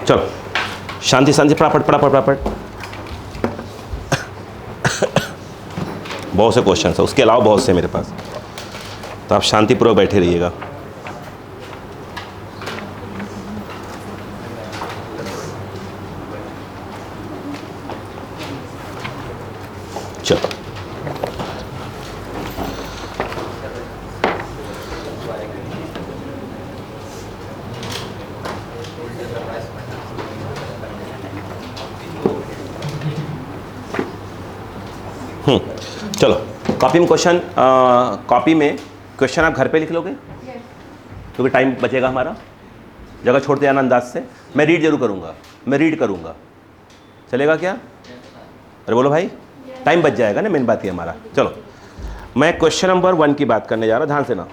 चलो शांति शांति, फटाफट फटाफट फटाफट। बहुत से क्वेश्चन है, उसके अलावा बहुत से मेरे पास, तो आप शांतिपूर्वक बैठे रहिएगा। चलो चलो कॉपी में क्वेश्चन, कॉपी में क्वेश्चन आप घर पे लिख लोगे क्योंकि टाइम बचेगा हमारा, जगह छोड़ते जाना अंदाज से। मैं रीड जरूर करूँगा, मैं रीड करूँगा, चलेगा क्या? अरे बोलो भाई, टाइम बच जाएगा ना, मेन बात ही हमारा। चलो मैं क्वेश्चन नंबर 1 की बात करने जा रहा, ध्यान से ना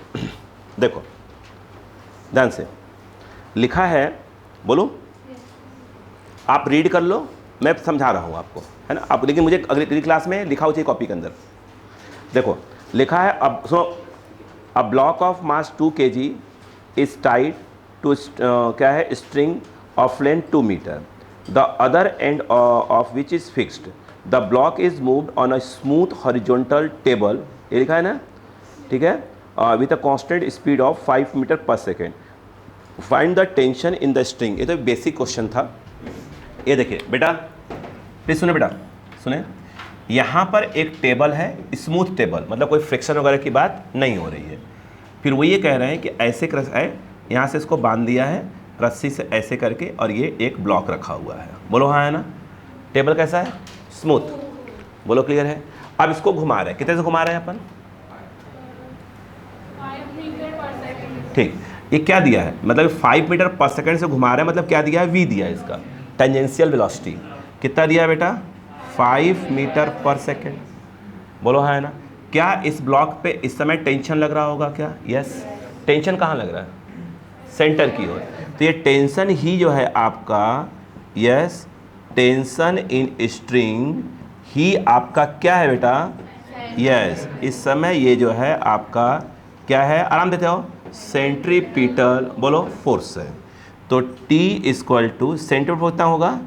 देखो, ध्यान से लिखा है, बोलो आप रीड कर लो, मैं समझा रहा हूँ आपको, है ना आप, लेकिन मुझे अगली क्लास में लिखा हो चाहिए कॉपी के अंदर। देखो लिखा है, अब सुनो, a block of mass 2 kg is tied to क्या है, string of length 2 metre, the other end of which is fixed, the block is moved on a smooth horizontal table, ये लिखा है ना, ठीक है, with a constant speed of 5 metre पर second, find the tension in the string. ये तो basic question था। ये देखिए बेटा, प्लीज सुने बेटा, सुने, यहाँ पर एक टेबल है, स्मूथ टेबल, मतलब कोई फ्रिक्शन वगैरह की बात नहीं हो रही है। फिर वो ये कह रहे हैं कि ऐसे यहाँ से इसको बांध दिया है रस्सी से ऐसे करके, और ये एक ब्लॉक रखा हुआ है, बोलो हाँ है ना। टेबल कैसा है? स्मूथ, बोलो क्लियर है। अब इसको घुमा रहे हैं, कितने से घुमा रहे हैं अपन? 5 मीटर पर सेकंड। ठीक, ये क्या दिया है, मतलब 5 मीटर पर सेकंड से घुमा रहे हैं, मतलब क्या दिया है? v दिया है इसका, टेंजेंशियल वेलोसिटी कितना दिया है बेटा? 5 मीटर पर सेकेंड, बोलो हाँ है ना। क्या इस ब्लॉक पे इस समय टेंशन लग रहा होगा क्या? यस। टेंशन कहाँ लग रहा है? सेंटर की ओर। तो ये टेंशन ही जो है आपका, यस, टेंशन इन स्ट्रिंग ही आपका क्या है बेटा? यस, इस समय ये जो है आपका क्या है? आराम देते हो, सेंट्रीपिटल, बोलो फोर्स है। तो T इक्वल टू सेंट्रीपिटल कितना होगा?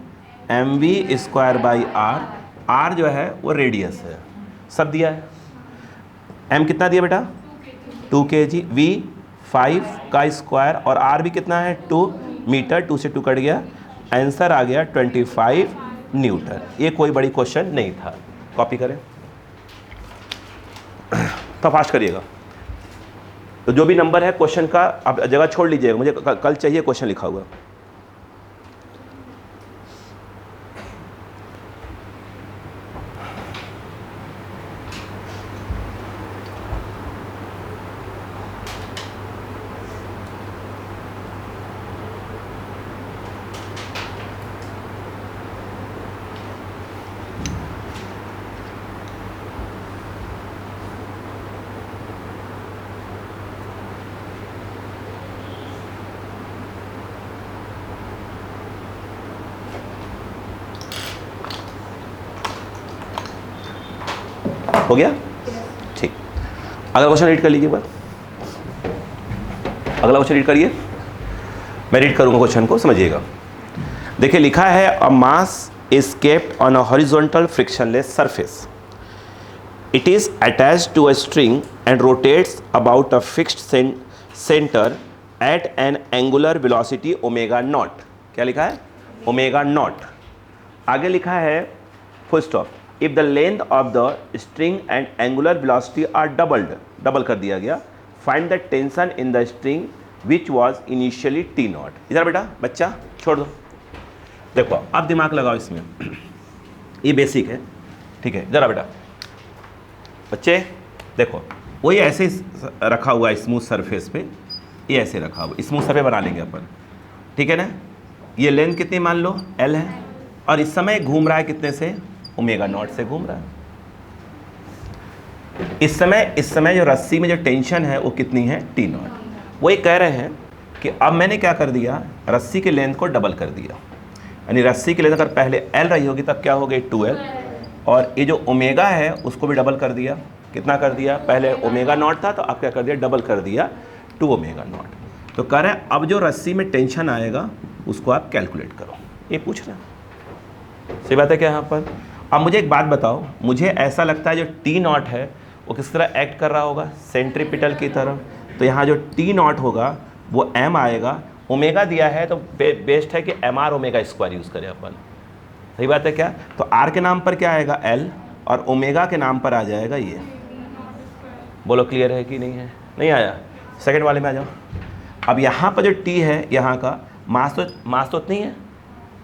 mv square by R, R जो है वो रेडियस है, सब दिया है। m कितना दिया बेटा? 2 kg, v 5 का स्क्वायर, और r भी कितना है? 2 मीटर, 2 से 2 कट गया, आंसर आ गया 25 न्यूटन। ये कोई बड़ी क्वेश्चन नहीं था। कॉपी करें तो फास्ट करिएगा। तो जो भी नंबर है क्वेश्चन का आप जगह छोड़ लीजिएगा, मुझे कल चाहिए क्वेश्चन लिखा हुआ। हो गया? ठीक, अगला क्वेश्चन रीड कर लीजिए बात, अगला क्वेश्चन रीड करिए, मैं रीड करूंगा क्वेश्चन को, समझिएगा। देखिए लिखा है, a mass is kept on a horizontal frictionless surface, it is attached to a string and rotates about a fixed centre at an angular velocity omega nought. क्या लिखा है? Omega nought. आगे लिखा है full stop, if the length of the string and angular velocity are doubled, double कर दिया गया, find the tension in the string which was initially T nought. इधर बेटा बच्चा छोड़ दो, देखो अब दिमाग लगाओ इसमें, ये बेसिक है, ठीक है। जरा बेटा बच्चे देखो, वही ऐसे रखा हुआ है स्मूथ सरफेस पे, ये ऐसे रखा हुआ, स्मूथ सरफेस बना लेंगे अपन, ठीक है ना। ये लेंथ कितनी मान लो L है, और इस समय घूम रहा है कितने से? ओमेगा नॉट से घूम रहा है। इस समय जो रस्सी में जो टेंशन है वो कितनी है? T not. वो ये कह रहे हैं कि अब मैंने क्या कर दिया, रस्सी के लेंथ को डबल कर दिया, यानी रस्सी की लेंथ अगर पहले L रही होगी तब क्या हो गई? 2L, और ये जो ओमेगा है उसको भी डबल कर दिया। कितना कर दिया? पहले ओमेगा नॉट था तो अब क्या कर दिया? डबल कर दिया, 2 ओमेगा नॉट। तो कह रहे हैं अब जो रस्सी में टेंशन आएगा उसको आप कैलकुलेट करो। ये पूछ रहे हैं, सही बात है क्या यहाँ पर। अब मुझे एक बात बताओ, मुझे ऐसा लगता है जो टी नॉट है वो किस तरह एक्ट कर रहा होगा, सेंट्रीपिटल की तरह। तो यहाँ जो टी नॉट होगा वो एम आएगा, ओमेगा दिया है तो बेस्ट है कि M R omega square use करें अपन, सही बात है क्या। तो आर के नाम पर क्या आएगा एल, और ओमेगा के नाम पर आ जाएगा ये। बोलो क्लियर है कि नहीं है, नहीं आया। सेकंड वाले में आ जाओ। अब यहाँ पर जो टी है यहाँ का मास तो नहीं है,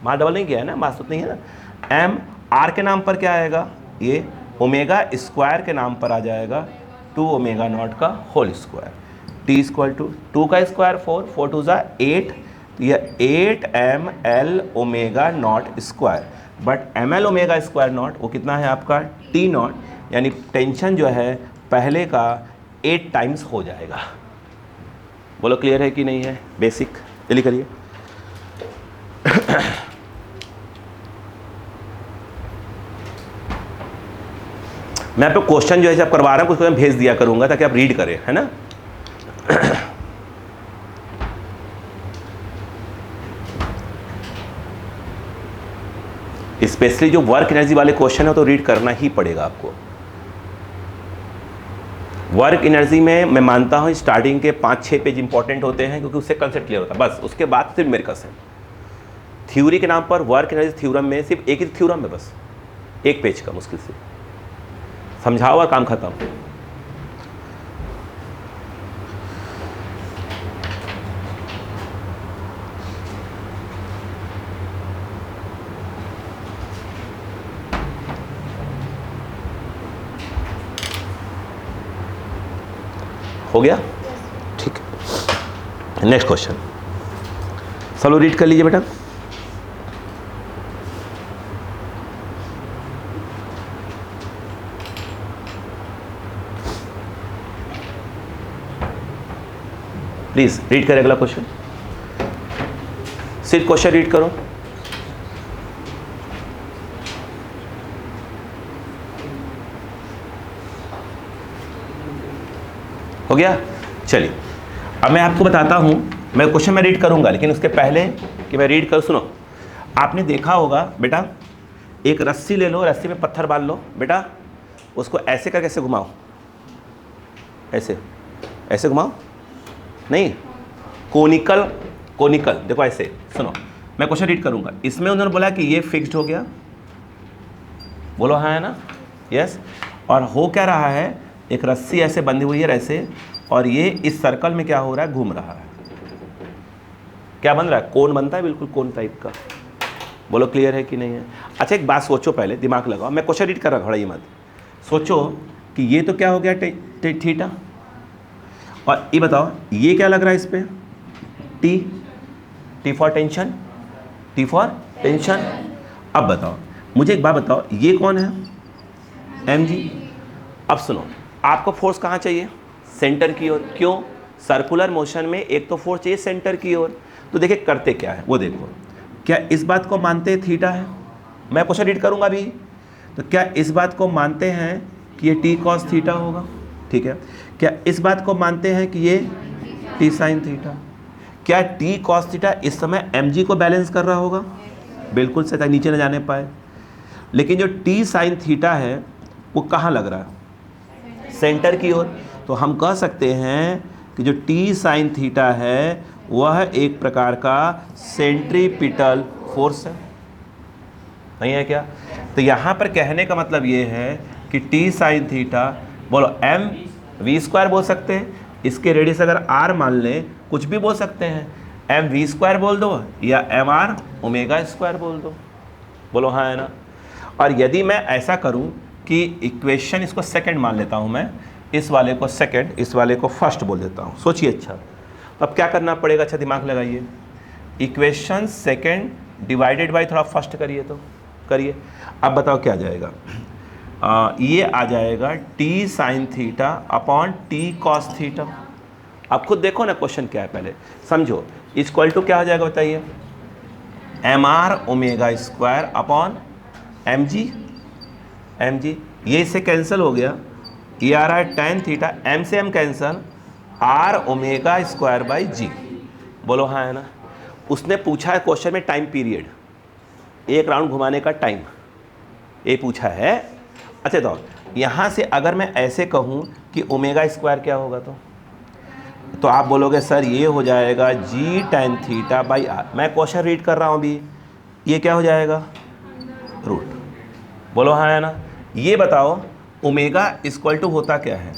मास डबल नहीं किया है ना, मास तो नहीं है ना। एम आर के नाम पर क्या आएगा, ये ओमेगा स्क्वायर के नाम पर आ जाएगा 2 ओमेगा नॉट का whole square. T equal to 2 का स्क्वायर 4, 4 2 ज़ा 8, तो यह 8 M L omega naught square. But M L omega square naught वो कितना है आपका टी नॉट, यानी टेंशन जो है पहले का 8 टाइम्स हो जाएगा। बोलो क्लियर है कि नहीं है, बेसिक जल्दी करिए। मैं आपको क्वेश्चन जो है आप करवा रहा हूँ कुछ मैं भेज दिया करूंगा ताकि आप रीड करें, है ना। स्पेशली जो वर्क एनर्जी वाले क्वेश्चन है तो रीड करना ही पड़ेगा आपको। वर्क एनर्जी में मैं मानता हूँ स्टार्टिंग के 5-6 पेज इंपॉर्टेंट होते हैं क्योंकि उससे कंसेप्ट क्लियर होता है, बस उसके बाद सिर्फ मेरिकस है। थ्योरी के नाम पर वर्क एनर्जी थ्योरम में सिर्फ एक ही थ्योरम है, बस एक पेज का मुश्किल से समझाओ और काम खत्म। हो गया, ठीक है। नेक्स्ट क्वेश्चन सब लोग रीड कर लीजिए बेटा। प्लीज रीड करें अगला क्वेश्चन, सिर्फ क्वेश्चन रीड करो। हो गया, चलिए अब मैं आपको बताता हूं। मैं क्वेश्चन में रीड करूंगा लेकिन उसके पहले कि मैं रीड करूं, सुनो। आपने देखा होगा बेटा, एक रस्सी ले लो, रस्सी में पत्थर बांध लो बेटा, उसको ऐसे करके ऐसे घुमाओ, ऐसे ऐसे घुमाओ, नहीं कोनिकल देखो ऐसे। सुनो मैं क्वेश्चन रीड करूंगा, इसमें उन्होंने बोला कि ये फिक्स्ड हो गया, बोलो हाँ है ना, यस। और हो क्या रहा है, एक रस्सी ऐसे बंधी हुई है ऐसे, और ये इस सर्कल में क्या हो रहा है, घूम रहा है। क्या बन रहा है, कोन बनता है, बिल्कुल कोन टाइप का। बोलो क्लियर है कि नहीं है। अच्छा एक बात सोचो, पहले दिमाग लगाओ, मैं क्वेश्चन रीड कर रहा हूँ, घबराइए मत। सोचो कि ये तो क्या हो गया थीटा, और ये बताओ ये क्या लग रहा है इस पर, T for tension, T for tension. अब बताओ मुझे एक बात बताओ, ये कौन है, एम जी। अब सुनो, आपको फोर्स कहाँ चाहिए, सेंटर की ओर। क्यों, सर्कुलर मोशन में एक तो फोर्स चाहिए सेंटर की ओर। तो देखिए करते क्या है वो देखो, क्या इस बात को मानते हैं थीटा है, मैं क्वेश्चन रीड करूंगा अभी, तो क्या इस बात को मानते हैं कि ये टी कॉस थीटा होगा, ठीक है। क्या इस बात को मानते हैं कि ये टी साइन थीटा, क्या टी कॉस थीटा इस समय एम जी को बैलेंस कर रहा होगा, बिल्कुल से, ताकि नीचे न जाने पाए। लेकिन जो टी साइन थीटा है वो कहाँ लग रहा है, सेंटर की ओर। तो हम कह सकते हैं कि जो टी साइन थीटा है वह एक प्रकार का सेंट्रीपिटल फोर्स है, नहीं है क्या। तो यहाँ पर कहने का मतलब ये है कि टी साइन थीटा, बोलो एम वी स्क्वायर बोल सकते हैं, इसके रेडियस अगर आर मान लें, कुछ भी बोल सकते हैं, एम वी स्क्वायर बोल दो या एम आर ओमेगा स्क्वायर बोल दो, बोलो हाँ है ना। और यदि मैं ऐसा करूं कि इक्वेशन इसको सेकंड मान लेता हूं, मैं इस वाले को सेकंड, इस वाले को फर्स्ट बोल देता हूं, सोचिए। अच्छा तो अब क्या करना पड़ेगा, अच्छा दिमाग लगाइए, इक्वेशन सेकंड डिवाइडेड बाय थोड़ा फर्स्ट करिए, तो करिए। अब बताओ क्या आ जाएगा, ये आ जाएगा T sine theta upon T cos theta. अब खुद देखो ना क्वेश्चन क्या है, पहले समझो। इक्वल टू क्या हो जाएगा बताइए, M R omega square upon M G, ये इससे कैंसिल हो गया, ये आ रहा है टेन थीटा, एम से M cancel, R omega square by G, बोलो हाँ है ना। उसने पूछा है क्वेश्चन में टाइम पीरियड, एक राउंड घुमाने का टाइम ये पूछा है। अच्छा तो यहाँ से अगर मैं ऐसे कहूँ कि ओमेगा स्क्वायर क्या होगा, तो आप बोलोगे सर ये हो जाएगा जी tan थीटा बाई आर। मैं क्वेश्चन रीड कर रहा हूँ अभी, ये क्या हो जाएगा, रूट। बोलो हाँ है ना। ये बताओ ओमेगा इक्वल टू होता क्या है,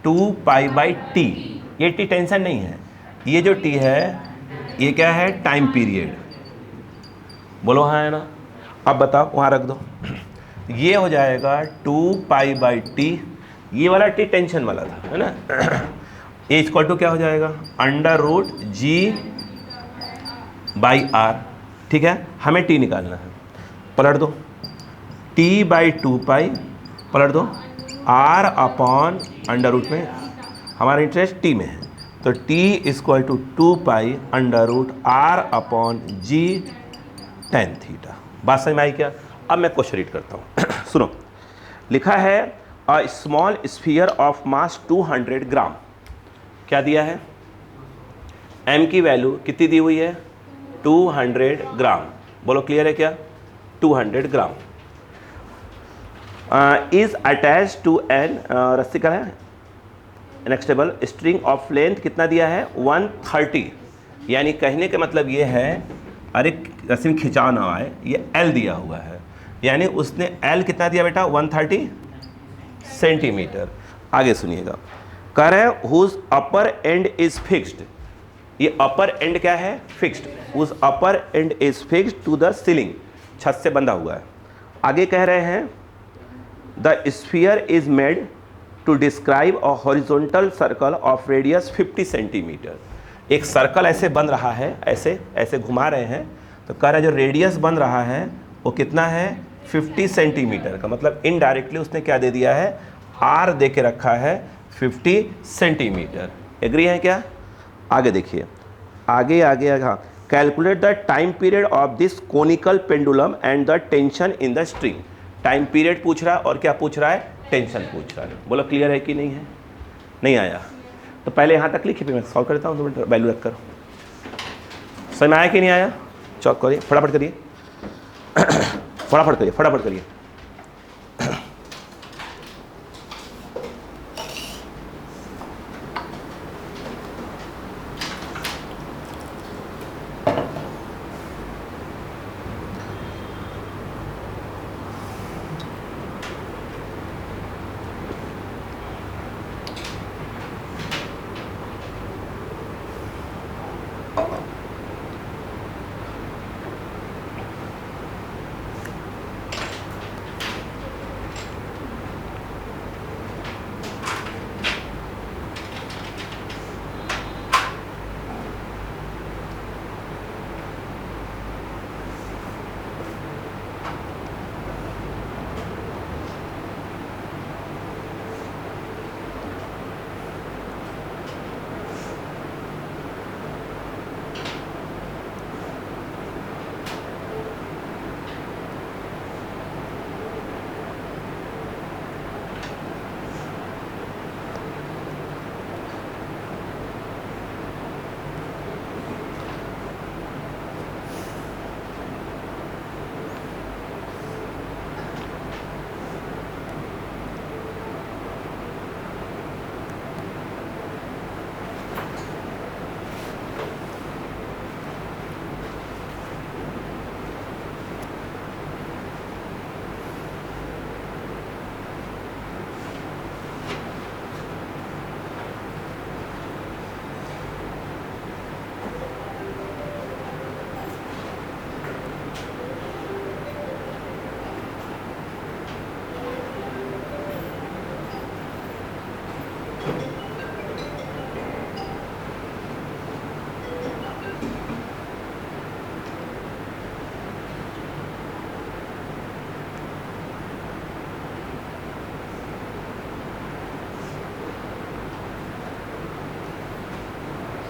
2 पाई बाई टी। ये टी टेंशन नहीं है, ये जो टी है ये क्या है, टाइम पीरियड। बोलो हाँ है ना। अब बताओ वहाँ रख दो, ये हो जाएगा 2 पाई बाई टी। ये वाला टी टेंशन वाला था, है ना। ये इक्वल टू क्या हो जाएगा, under root G by R. ठीक है, हमें टी निकालना है। पलट दो, टी बाई 2 पाई, पलट दो, आर अपॉन अंडर रूट में, हमारा इंटरेस्ट टी में है, तो T equal to 2 pi under root R upon G tan theta. बात समझ में आई क्या। अब मैं क्वेश्चन रीड करता हूँ। सुनो, लिखा है a small sphere of mass 200 ग्राम। क्या दिया है, m की वैल्यू कितनी दी हुई है, 200 ग्राम। बोलो क्लियर है क्या, 200 gram is attach to an, रस्सी का है नेक्स्टेबल स्ट्रिंग ऑफ लेंथ कितना दिया है, 130। यानी कहने का मतलब ये है, अरे रस्सी में खिंचाव ना आए, ये L दिया हुआ है, यानी उसने L कितना दिया बेटा, 130 सेंटीमीटर। आगे सुनिएगा, कह रहे हैं whose upper end is fixed. ये अपर एंड क्या है, fixed. Whose upper end is fixed to the ceiling, छत से बंधा हुआ है। आगे कह रहे हैं the sphere is made to describe a horizontal circle of radius 50 centimetre. एक सर्कल ऐसे बन रहा है, ऐसे ऐसे घुमा रहे हैं, तो कह रहा है जो रेडियस बन रहा है वो कितना है, 50 सेंटीमीटर का। मतलब इनडायरेक्टली उसने क्या दे दिया है, आर दे के रखा है 50 सेंटीमीटर। एग्री है क्या। आगे देखिए, आगे आगे हाँ, calculate the time period of this conical pendulum and the tension in the string. Time period पूछ रहा है और क्या पूछ रहा है, टेंशन पूछ रहा है। बोलो क्लियर है कि नहीं है, नहीं आया तो पहले यहाँ तक लिखिए, फिर मैं सॉल्व करता हूँ 2 मिनट वैल्यू रखकर। समझ में आया कि नहीं आया, चौक करिए, फटाफट करिए, फटाफट करिए, फटाफट करिए।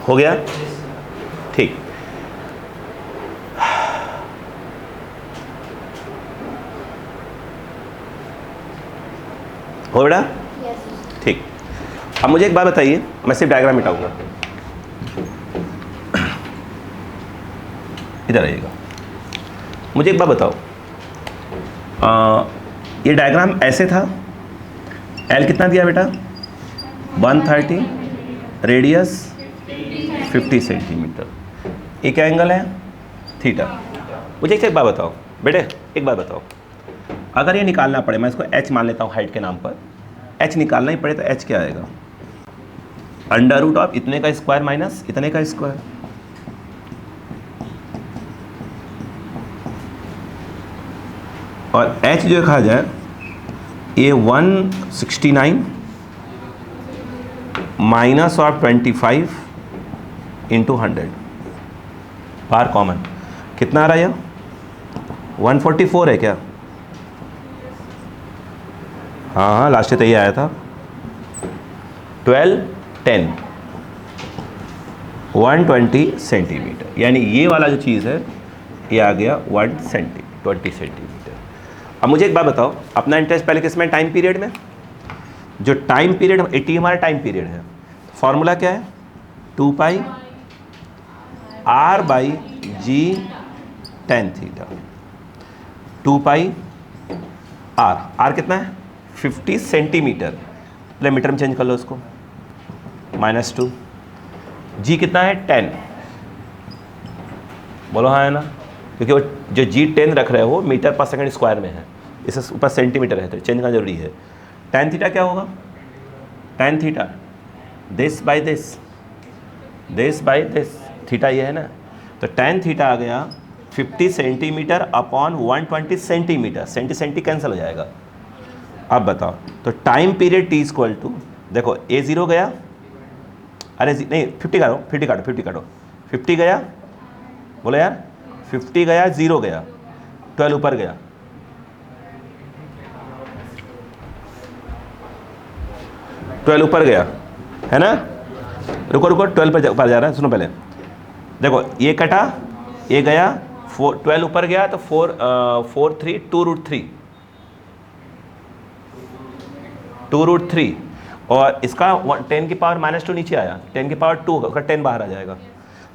हो गया, ठीक। हो बेटा, ठीक। अब मुझे एक बात बताइए, मैं सिर्फ डायग्राम मिटाऊंगा, इधर आइएगा। मुझे एक बात बताओ, ये डायग्राम ऐसे था, एल कितना दिया बेटा 130, रेडियस 50 सेंटीमीटर, ये क्या एंगल है थीटा। मुझे एक बात बताओ बेटे, एक बात बताओ, अगर ये निकालना पड़े, मैं इसको h मान लेता हूँ हाइट के नाम पर, h निकालना ही पड़े तो h क्या आएगा, अंडर रूट ऑफ इतने का स्क्वायर माइनस इतने का स्क्वायर। और h जो कहा जाए ये 169 minus of 25 into 100 bar common, कितना आ रहा है ये 144 है क्या? हाँ लास्ट तो ये आया था 12 10 120 सेंटीमीटर, यानी ये वाला जो चीज़ है ये आ गया 20 सेंटीमीटर। अब मुझे एक बात बताओ, अपना इंटरेस्ट पहले किसमें, टाइम पीरियड में। जो टाइम पीरियड 80 हमारा टाइम पीरियड है, फॉर्मूला क्या है 2 pi r by G tan theta, 2 pi r कितना है 50 सेंटीमीटर, पहले मीटर में चेंज कर लो उसको, -2, g कितना है 10, बोलो हाँ है ना, क्योंकि वो जो जी 10 रख रहे हो मीटर पर सेकंड स्क्वायर में है, इससे ऊपर सेंटीमीटर है तो चेंज करना जरूरी है। tan थीटा क्या होगा, tan theta this by this, this by this, theta ये है ना, तो tan थीटा आ गया 50 centimetre upon 120 centimetre, centi cancel हो जाएगा। अब बताओ, तो time period t equal to, देखो a 0 गया, अरे नहीं 50 काटो 50 गया, बोलो यार 50 गया, 0 गया, 12 ऊपर गया, है ना, रुको 12 पर ऊपर जा रहा है, सुनो पहले देखो, ये कटा ये गया 12 ऊपर गया तो 4 3 2√3 और इसका 10 की पावर -2 नीचे आया, 10 की पावर 2 होगा, उसका 10 बाहर आ जाएगा,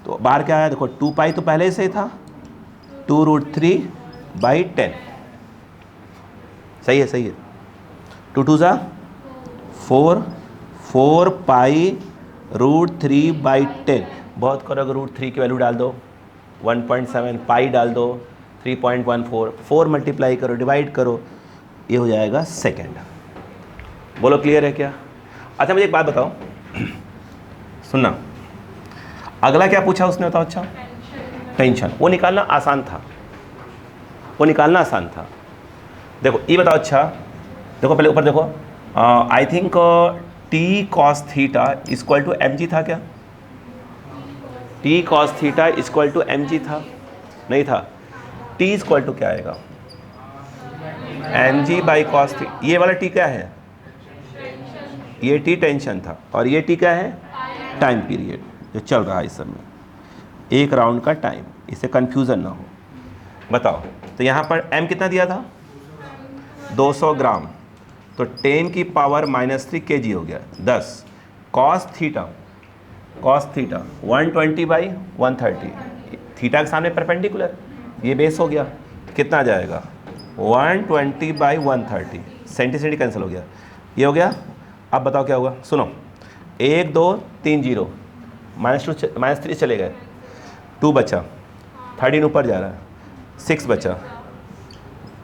तो बाहर क्या आया देखो 2 पाई तो पहले से ही था, 2√3 बाई 10, सही है 2 2 ज़ा 4 पाई √3 बाई 10, बहुत करो, अगर √3 की वैल्यू डाल दो 1.7, पाई डाल दो 3.14, 4 मल्टीप्लाई करो डिवाइड करो, ये हो जाएगा सेकेंड। बोलो क्लियर है क्या? अच्छा मुझे एक बात बताओ, सुनना, अगला क्या पूछा उसने बताओ। अच्छा टेंशन, वो निकालना आसान था, देखो ये बताओ। अच्छा देखो पहले ऊपर देखो, I think T cos theta equal to M G था क्या, T cos theta equal to M G था, नहीं था, टी इक्वल टू क्या आएगा एम जी बाई कॉस थी, ये वाला टी क्या है, ये टी टेंशन था और ये टी क्या है टाइम पीरियड जो चल रहा है इस समय, एक राउंड का टाइम, इससे कंफ्यूजन ना हो। बताओ तो यहाँ पर m कितना दिया था 200 ग्राम, तो 10 की पावर -3 kg हो गया 10, कॉस थीटा 120 बाई 130, थीटा के सामने परपेंडिकुलर, ये बेस हो गया, कितना आ जाएगा 120 बाई 130, सेंटी कैंसिल हो गया, ये हो गया। अब बताओ क्या होगा, सुनो 1 2 3 0, -3 चले गए, 2 बचा, 13 ऊपर जा रहा है, 6 बचा,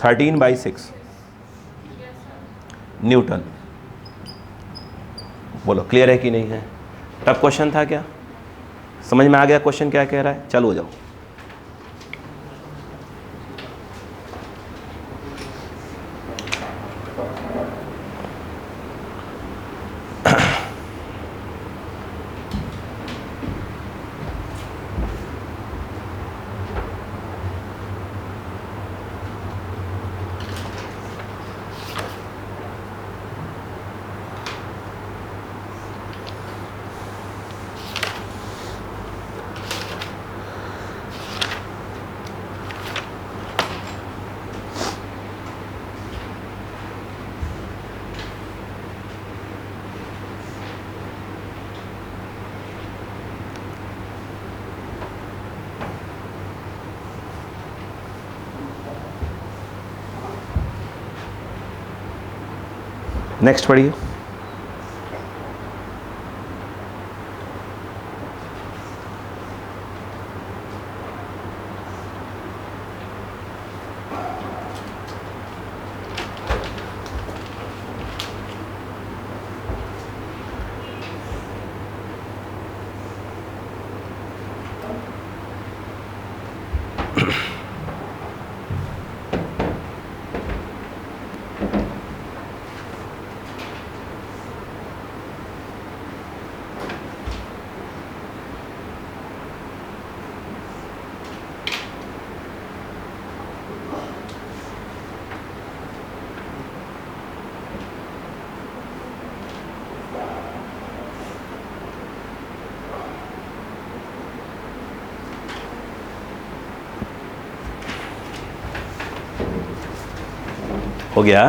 13 बाई 6 न्यूटन। बोलो क्लियर है कि नहीं है? टफ क्वेश्चन था क्या, समझ में आ गया क्वेश्चन क्या कह रहा है? चलो हो जाओ। नेक्स्ट पढ़िए। हो गया।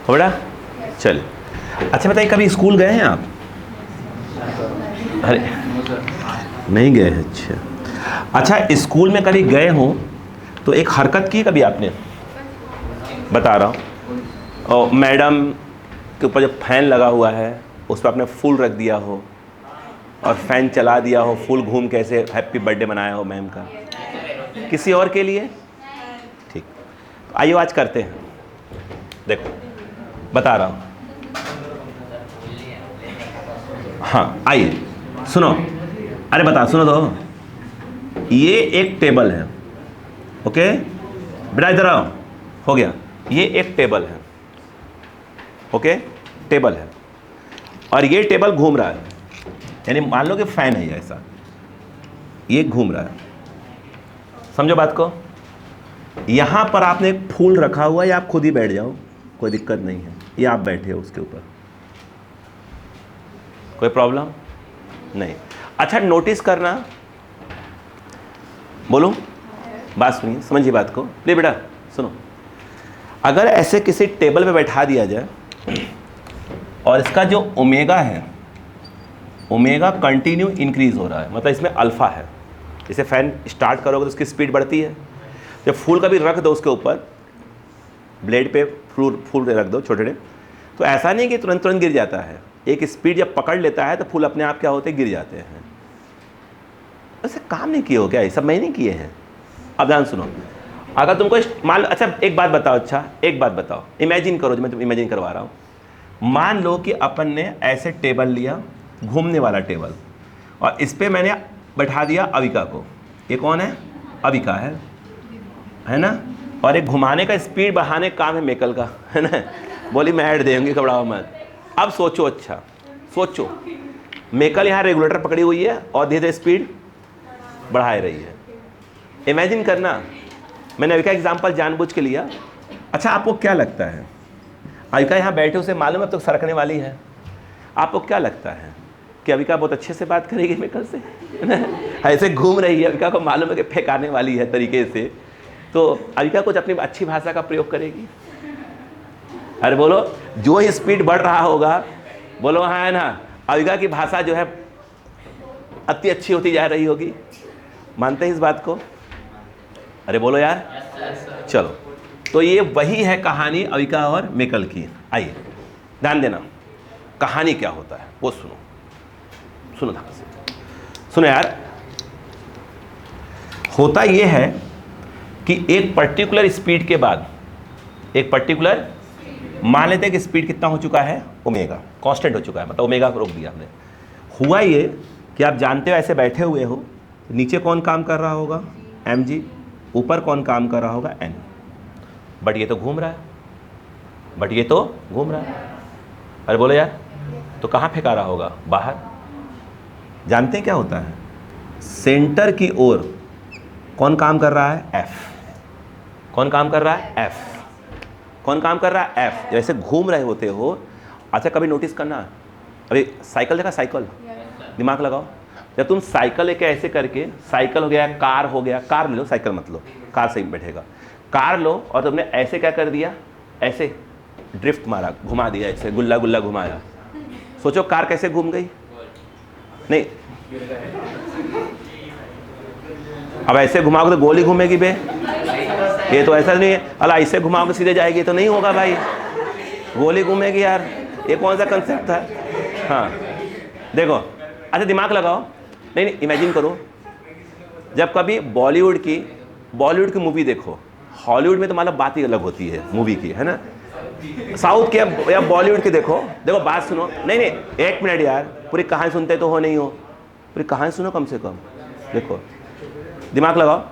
हो बेटा चल। अच्छा बताइए, कभी स्कूल गए हैं आप? अरे नहीं गए हैं। अच्छा स्कूल में कभी गए हो तो एक हरकत की कभी आपने? बता रहा हूँ। और मैडम के ऊपर जो फैन लगा हुआ है उस पर आपने फूल रख दिया हो और फैन चला दिया हो, फूल घूम के ऐसे हैप्पी बर्थडे मनाया हो मैम का किसी और के लिए। ठीक, तो आइए आज करते हैं। देखो बता रहा हूँ। हाँ आइए सुनो। अरे बता सुनो तो। ये एक टेबल है, ओके बेटा इधर आओ। हो गया, ये एक टेबल है, ओके टेबल है और ये टेबल घूम रहा है, यानी मान लो कि फैन है ये ऐसा, ये घूम रहा है। समझो बात को। यहां पर आपने एक फूल रखा हुआ है, आप खुद ही बैठ जाओ, कोई दिक्कत नहीं है। ये आप बैठे हो उसके ऊपर, कोई प्रॉब्लम नहीं। अच्छा नोटिस करना, बोलो बात सुनिए, समझिए बात को। ले बेटा सुनो, अगर ऐसे किसी टेबल पे बैठा दिया जाए और इसका जो ओमेगा है, ओमेगा कंटिन्यू इंक्रीज हो रहा है, मतलब इसमें अल्फा है। जैसे फैन स्टार्ट करोगे तो उसकी स्पीड बढ़ती है। जब फूल का भी रख दो उसके ऊपर, ब्लेड पे फूल रख दो छोटे, तो ऐसा नहीं कि तुरंत तुरंत गिर जाता है। एक स्पीड जब पकड़ लेता है तो फूल अपने आप क्या होते गिर जाते हैं। ऐसे काम नहीं किए हो क्या? ये सब मैं नहीं किए हैं। अब ध्यान सुनो, अगर तुमको मान लो, अच्छा एक बात बताओ, अच्छा एक बात बताओ, इमेजिन करो जो मैं तुम इमेजिन करवा रहा हूँ। मान लो कि अपन ने ऐसे टेबल लिया, घूमने वाला टेबल, और इस पे मैंने बैठा दिया अविका को। ये कौन है? अविका है ना। और एक घुमाने का स्पीड बढ़ाने का काम है मेकल का, है ना। बोली मैं ऐड देंगे, घबराओ मत। अब सोचो, अच्छा सोचो, मेकल यहाँ रेगुलेटर पकड़ी हुई है और धीरे धीरे स्पीड बढ़ा रही है। इमेजिन करना, मैंने अविका एग्जाम्पल जानबूझ के लिया। अच्छा आपको क्या लगता है, अविका यहाँ बैठे उसे मालूम है अब तो सरकने वाली है, आपको क्या लगता है कि अविका बहुत अच्छे से बात करेगी मेकल से? ऐसे घूम रही है, अविका को मालूम है कि फेंकाने वाली है तरीके से, तो अविका कुछ अपनी अच्छी भाषा का प्रयोग करेगी। अरे बोलो, जो ही स्पीड बढ़ रहा होगा, बोलो हाँ है ना, अविका की भाषा जो है अति अच्छी होती जा रही होगी। मानते हैं इस बात को? अरे बोलो यार। चलो, तो ये वही है कहानी अविका और मेकल की। आइए ध्यान देना, कहानी क्या होता है वो सुनो, सुनो ध्यान से सुनो यार। होता ये है कि एक पर्टिकुलर स्पीड के बाद, एक पर्टिकुलर, मान लेते हैं कि स्पीड कितना हो चुका है, ओमेगा कांस्टेंट हो चुका है, मतलब ओमेगा को रोक दिया हमने। हुआ ये कि आप जानते हो ऐसे बैठे हुए हो, नीचे कौन काम कर रहा होगा? mg, ऊपर कौन काम कर रहा होगा? n। बट ये तो घूम रहा है, बट ये तो घूम रहा है। अरे बोलो यार, तो कहाँ फेंका रहा होगा? बाहर। जानते हैं क्या होता है? सेंटर की ओर कौन काम कर रहा है? f। कौन काम कर रहा है? f। कौन काम कर रहा है? f। जैसे घूम रहे होते हो। अच्छा कभी नोटिस करना, अभी साइकिल देखा, साइकिल, दिमाग लगाओ। जब तुम साइकिल लेके ऐसे करके, साइकिल हो गया, कार हो गया, कार ले लो, साइकिल मत लो, कार सही बैठेगा। कार लो और तुमने ऐसे क्या कर दिया, ऐसे ड्रिफ्ट मारा, घुमा दिया, ऐसे गुल्ला गुल्ला घुमाया। सोचो कार कैसे घूम गई? नहीं, अब ऐसे घुमाओगे तो गोली घूमेगी बे, ये तो ऐसा नहीं है। अला ऐसे घुमाओगे सीधे जाएगी तो नहीं होगा भाई, गोली घूमेगी यार, ये कौन सा कंसेप्ट था? हाँ देखो, अच्छा दिमाग लगाओ, नहीं नहीं इमेजिन करो, जब कभी बॉलीवुड की मूवी देखो, हॉलीवुड में तो मतलब बात ही अलग होती है मूवी की, है ना, साउथ की या बॉलीवुड की देखो बात सुनो, नहीं नहीं एक मिनट यार, पूरी कहानी सुनते तो हो नहीं हो, पूरी कहानी सुनो कम से कम। देखो दिमाग लगाओ,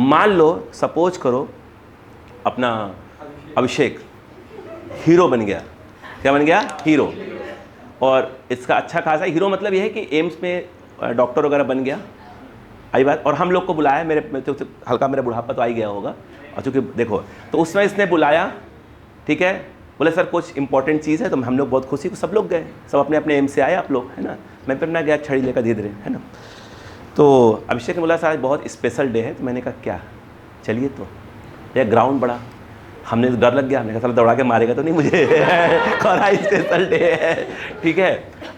मान लो सपोज करो अपना अभिषेक हीरो बन गया, क्या बन गया? हीरो। और इसका अच्छा खासा हीरो मतलब यह है कि एम्स में डॉक्टर वगैरह बन गया, आई बात। और हम लोग को बुलाया, मेरे तो हल्का मेरा बुढ़ापा तो आ ही गया होगा, और चूँकि देखो तो उसमें इसने बुलाया, ठीक है, बोले सर कुछ इंपॉर्टेंट चीज़ है, तो हम लोग बहुत खुशी, सब लोग गए, सब अपने अपने एम से आए आप लोग, है ना, मैं फिर ना गया छड़ी लेकर धीरे, है ना। तो अभिषेक ने बोला सर आज बहुत स्पेशल डे है, तो मैंने कहा क्या? चलिए तो यह ग्राउंड बड़ा, हमने तो डर लग गया, मैंने कहा सर दौड़ा के मारेगा तो नहीं मुझे कौन स्पेशल डे है, ठीक है,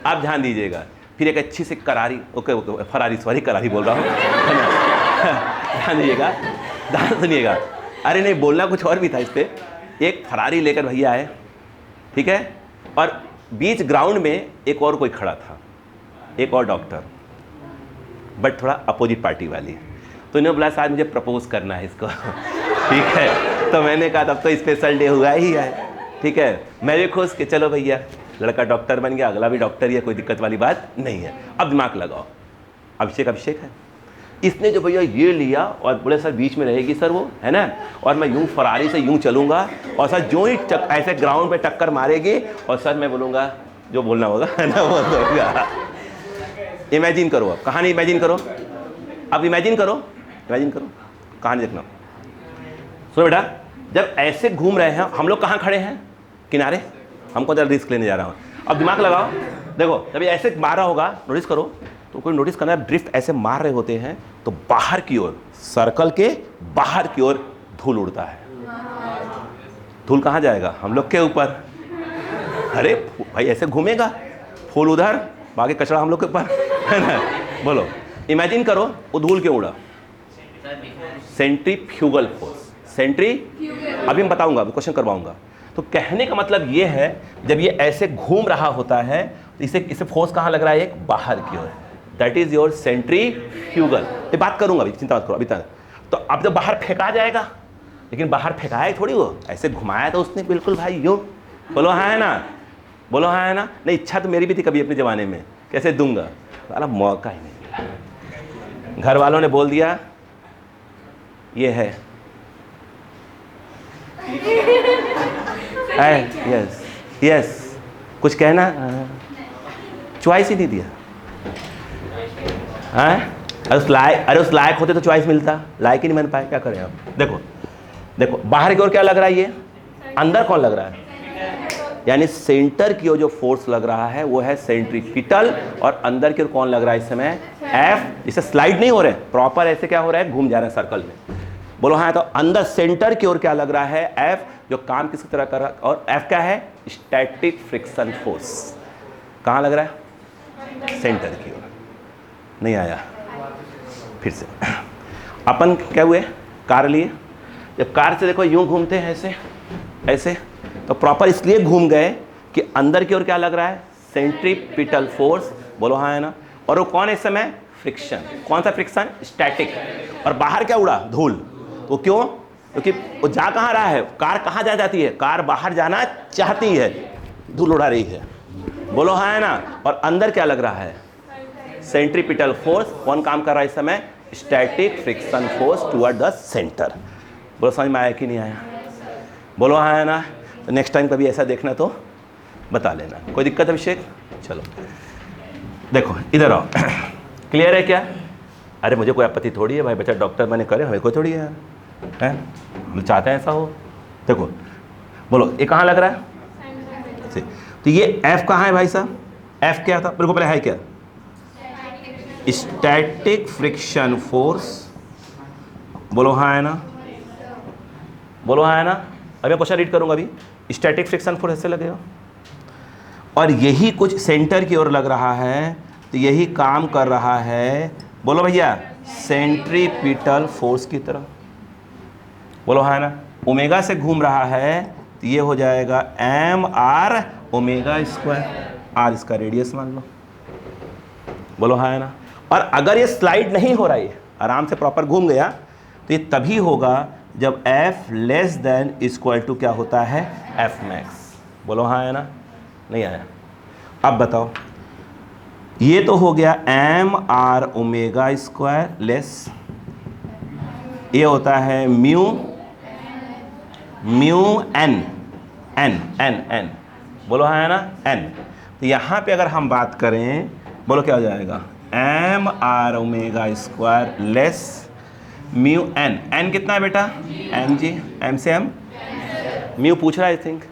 आप ध्यान दीजिएगा। फिर एक अच्छी सी करारी, ओके फरारी, सॉरी करारी बोल रहा हूँ, है ना, ध्यान दीजिएगा, ध्यान सुनिएगा, अरे नहीं बोलना कुछ और भी था इस पर। एक फरारी लेकर भैया आए, ठीक है, और बीच ग्राउंड में एक और कोई खड़ा था, एक और डॉक्टर, बट थोड़ा अपोजिट पार्टी वाली। तो इन्होंने बोला साहब मुझे प्रपोज करना है इसको ठीक है, तो मैंने कहा तब तो स्पेशल डे हुआ ही है, ठीक है, मैं भी खुश कि चलो भैया लड़का डॉक्टर बन गया, अगला भी डॉक्टर ही है, कोई दिक्कत वाली बात नहीं है। अब दिमाग लगाओ, अभिषेक है, इसने जो भैया ये लिया और बोले सर बीच में रहेगी सर वो, है ना, और मैं यूं फरारी से यूं चलूंगा, और सर जो ही ऐसे ग्राउंड पे टक्कर मारेगी और सर मैं बोलूँगा जो बोलना होगा, है ना, वो होगा। इमेजिन करो, अब कहानी इमेजिन करो, अब इमेजिन करो कहानी देखना। सुनो बेटा, जब ऐसे घूम रहे हैं हम लोग, कहाँ खड़े हैं? किनारे, हमको ज़रा रिस्क लेने जा रहा हूँ। अब दिमाग लगाओ, देखो जब ये ऐसे मारा होगा, नोटिस करो, तो कोई नोटिस करना, ड्रिफ्ट ऐसे मार रहे होते हैं तो बाहर की ओर, सर्कल के बाहर की ओर धूल उड़ता है। धूल कहाँ जाएगा? हम लोग के ऊपर। अरे भाई ऐसे घूमेगा, फूल उधर, बाकी कचरा हम लोग के ऊपर, है ना। बोलो, इमेजिन करो वो धूल क्यों उड़ा? Centrifugal force. अभी मैं बताऊंगा, अभी क्वेश्चन करवाऊंगा। तो कहने का मतलब ये है, जब ये ऐसे घूम रहा होता है तो इसे फोर्स कहाँ लग रहा है? एक बाहर की ओर, दैट इज योर सेंट्रीफ्यूगल। ये बात करूंगा अभी, चिंता मत करो अभी तक। तो अब जब बाहर फेंका जाएगा, लेकिन बाहर फेंकाया थोड़ी, वो ऐसे घुमाया तो उसने बिल्कुल भाई यूँ। बोलो हाँ है ना, बोलो हाँ है ना। नहीं, इच्छा तो मेरी भी थी कभी अपने ज़माने में, कैसे दूंगा, वाला मौका ही नहीं मिला। घर वालों ने बोल दिया ये है, यस यस, कुछ कहना, चॉइस ही नहीं दिया। अरे उस लायक होते तो चॉइस मिलता, लायक ही नहीं बन पाए, क्या करें आप। देखो देखो, बाहर की ओर क्या लग रहा है, ये अंदर कौन लग रहा है? यानी सेंटर की ओर जो फोर्स लग रहा है वो है सेंट्रीपिटल, और अंदर की ओर कौन लग रहा है इस समय? एफ। इसे स्लाइड नहीं हो रहे, प्रॉपर ऐसे क्या हो रहा है, घूम जा रहे हैं सर्कल में। बोलो हाँ। तो अंदर सेंटर की ओर क्या लग रहा है? एफ, जो काम किस तरह कर रहा है, और एफ क्या है? Static friction force. कहाँ लग रहा है? सेंटर की ओर। नहीं आया, फिर से। अपन क्या हुए, कार लिए, जब कार से देखो यूं घूमते हैं ऐसे ऐसे, तो प्रॉपर इसलिए घूम गए कि अंदर की ओर क्या लग रहा है? Centripetal force. बोलो हाँ है ना। और वो कौन है इस समय? फ्रिक्शन। कौन सा फ्रिक्शन? स्टैटिक। और बाहर क्या उड़ा? धूल। तो क्यों? क्योंकि वो जा कहाँ रहा है, कार कहाँ जा जाती है? कार बाहर जाना चाहती है, धूल उड़ा रही है। बोलो हाँ है ना। और अंदर क्या लग रहा है? Centripetal force. कौन काम कर रहा है इस समय? Static friction force toward the centre. बोलो समझ में आया कि नहीं आया? बोलो हाँ है ना। तो नेक्स्ट टाइम कभी ऐसा देखना तो बता लेना, कोई दिक्कत है अभिषेक? चलो देखो इधर आओ। क्लियर है क्या? अरे मुझे कोई आपत्ति थोड़ी है भाई, बच्चा डॉक्टर बने करे, हमें कोई थोड़ी है, हम चाहते हैं ऐसा हो। देखो बोलो ये कहाँ लग रहा है? तो ये एफ कहाँ है भाई साहब? एफ क्या था मेरे को पहले, है क्या? Static friction force. बोलो हाँ है ना, बोलो हाँ है ना। अभी मैं क्वेश्चन रीड करूँगा। अभी स्टैटिक फ्रिक्शन फोर्स ऐसे लगेगा और यही कुछ सेंटर की ओर लग रहा है, तो यही काम कर रहा है, बोलो भैया, सेंट्रीपिटल फोर्स की तरह। बोलो हाँ ना, ओमेगा से घूम रहा है तो ये हो जाएगा M R omega square, R इसका रेडियस मान लो। बोलो हाँ है ना। और अगर ये स्लाइड नहीं हो रहा है, आराम से प्रॉपर घूम गया, तो ये तभी होगा जब f less than equal to क्या होता है, f मैक्स। बोलो हाँ है ना, नहीं आया। अब बताओ, ये तो हो गया M R omega square less, ये होता है mu N N N N. बोलो हाँ है ना, एन। तो यहाँ पे अगर हम बात करें, बोलो क्या हो जाएगा, M R omega square less mu N. N कितना है बेटा, एम जी, एम से एम, म्यू पूछ रहा है आई थिंक,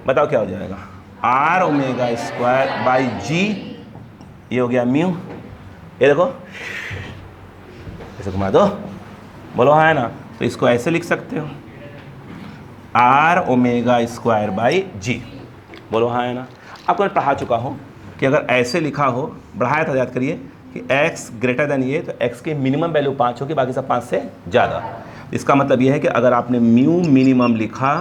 बताओ क्या हो जाएगा, R omega square by G, ये हो गया म्यू। ये देखो ऐसे घुमा दो, बोलो हाँ है ना। तो इसको ऐसे लिख सकते हो, are omega square by G. बोलो हाँ है ना। आपको मैं पढ़ा चुका हूँ कि अगर ऐसे लिखा हो, बढ़ाया था, याद करिए कि x ग्रेटर देन ये, तो x की मिनिमम वैल्यू 5 होगी, बाकी सब 5 से ज़्यादा। इसका मतलब ये है कि अगर आपने म्यू मिनिमम लिखा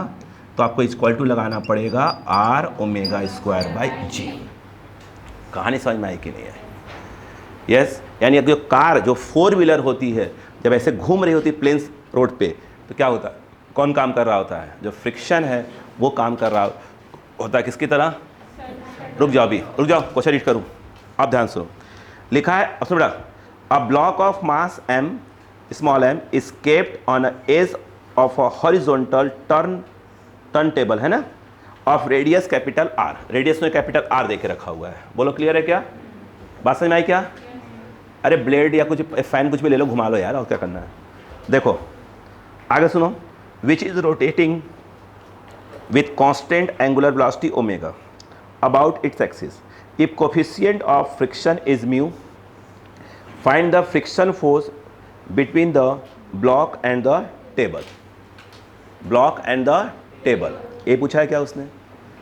तो आपको इक्वल टू लगाना पड़ेगा आर ओमेगा स्क्वायर बाई जी। कहानी समझ में आई कि नहीं आई? यस, यानी जो कार, जो 4 व्हीलर होती है, जब ऐसे घूम रही होती है प्लेन्स रोड पे, तो क्या होता है, कौन काम कर रहा होता है, जो फ्रिक्शन है वो काम कर रहा होता है। किसकी तरह? रुक जाओ, अभी रुक जाओ, क्वेश्चन रीड करूँ, आप ध्यान सुनो। लिखा है, अब सुन बेटा, a block of mass m small m is kept on edge of a horizontal turn table, है ना, ऑफ रेडियस कैपिटल R। रेडियस में कैपिटल R देके रखा हुआ है। बोलो क्लियर है क्या? बात समझ में आई क्या? अरे ब्लेड या कुछ फैन कुछ भी ले लो, घुमा लो यार, और क्या करना है। देखो आगे सुनो, which is rotating with constant angular velocity omega about its axis. If coefficient of friction is mu, find the friction force between the block and the table. Block and the table. ये पूछा है क्या उसने?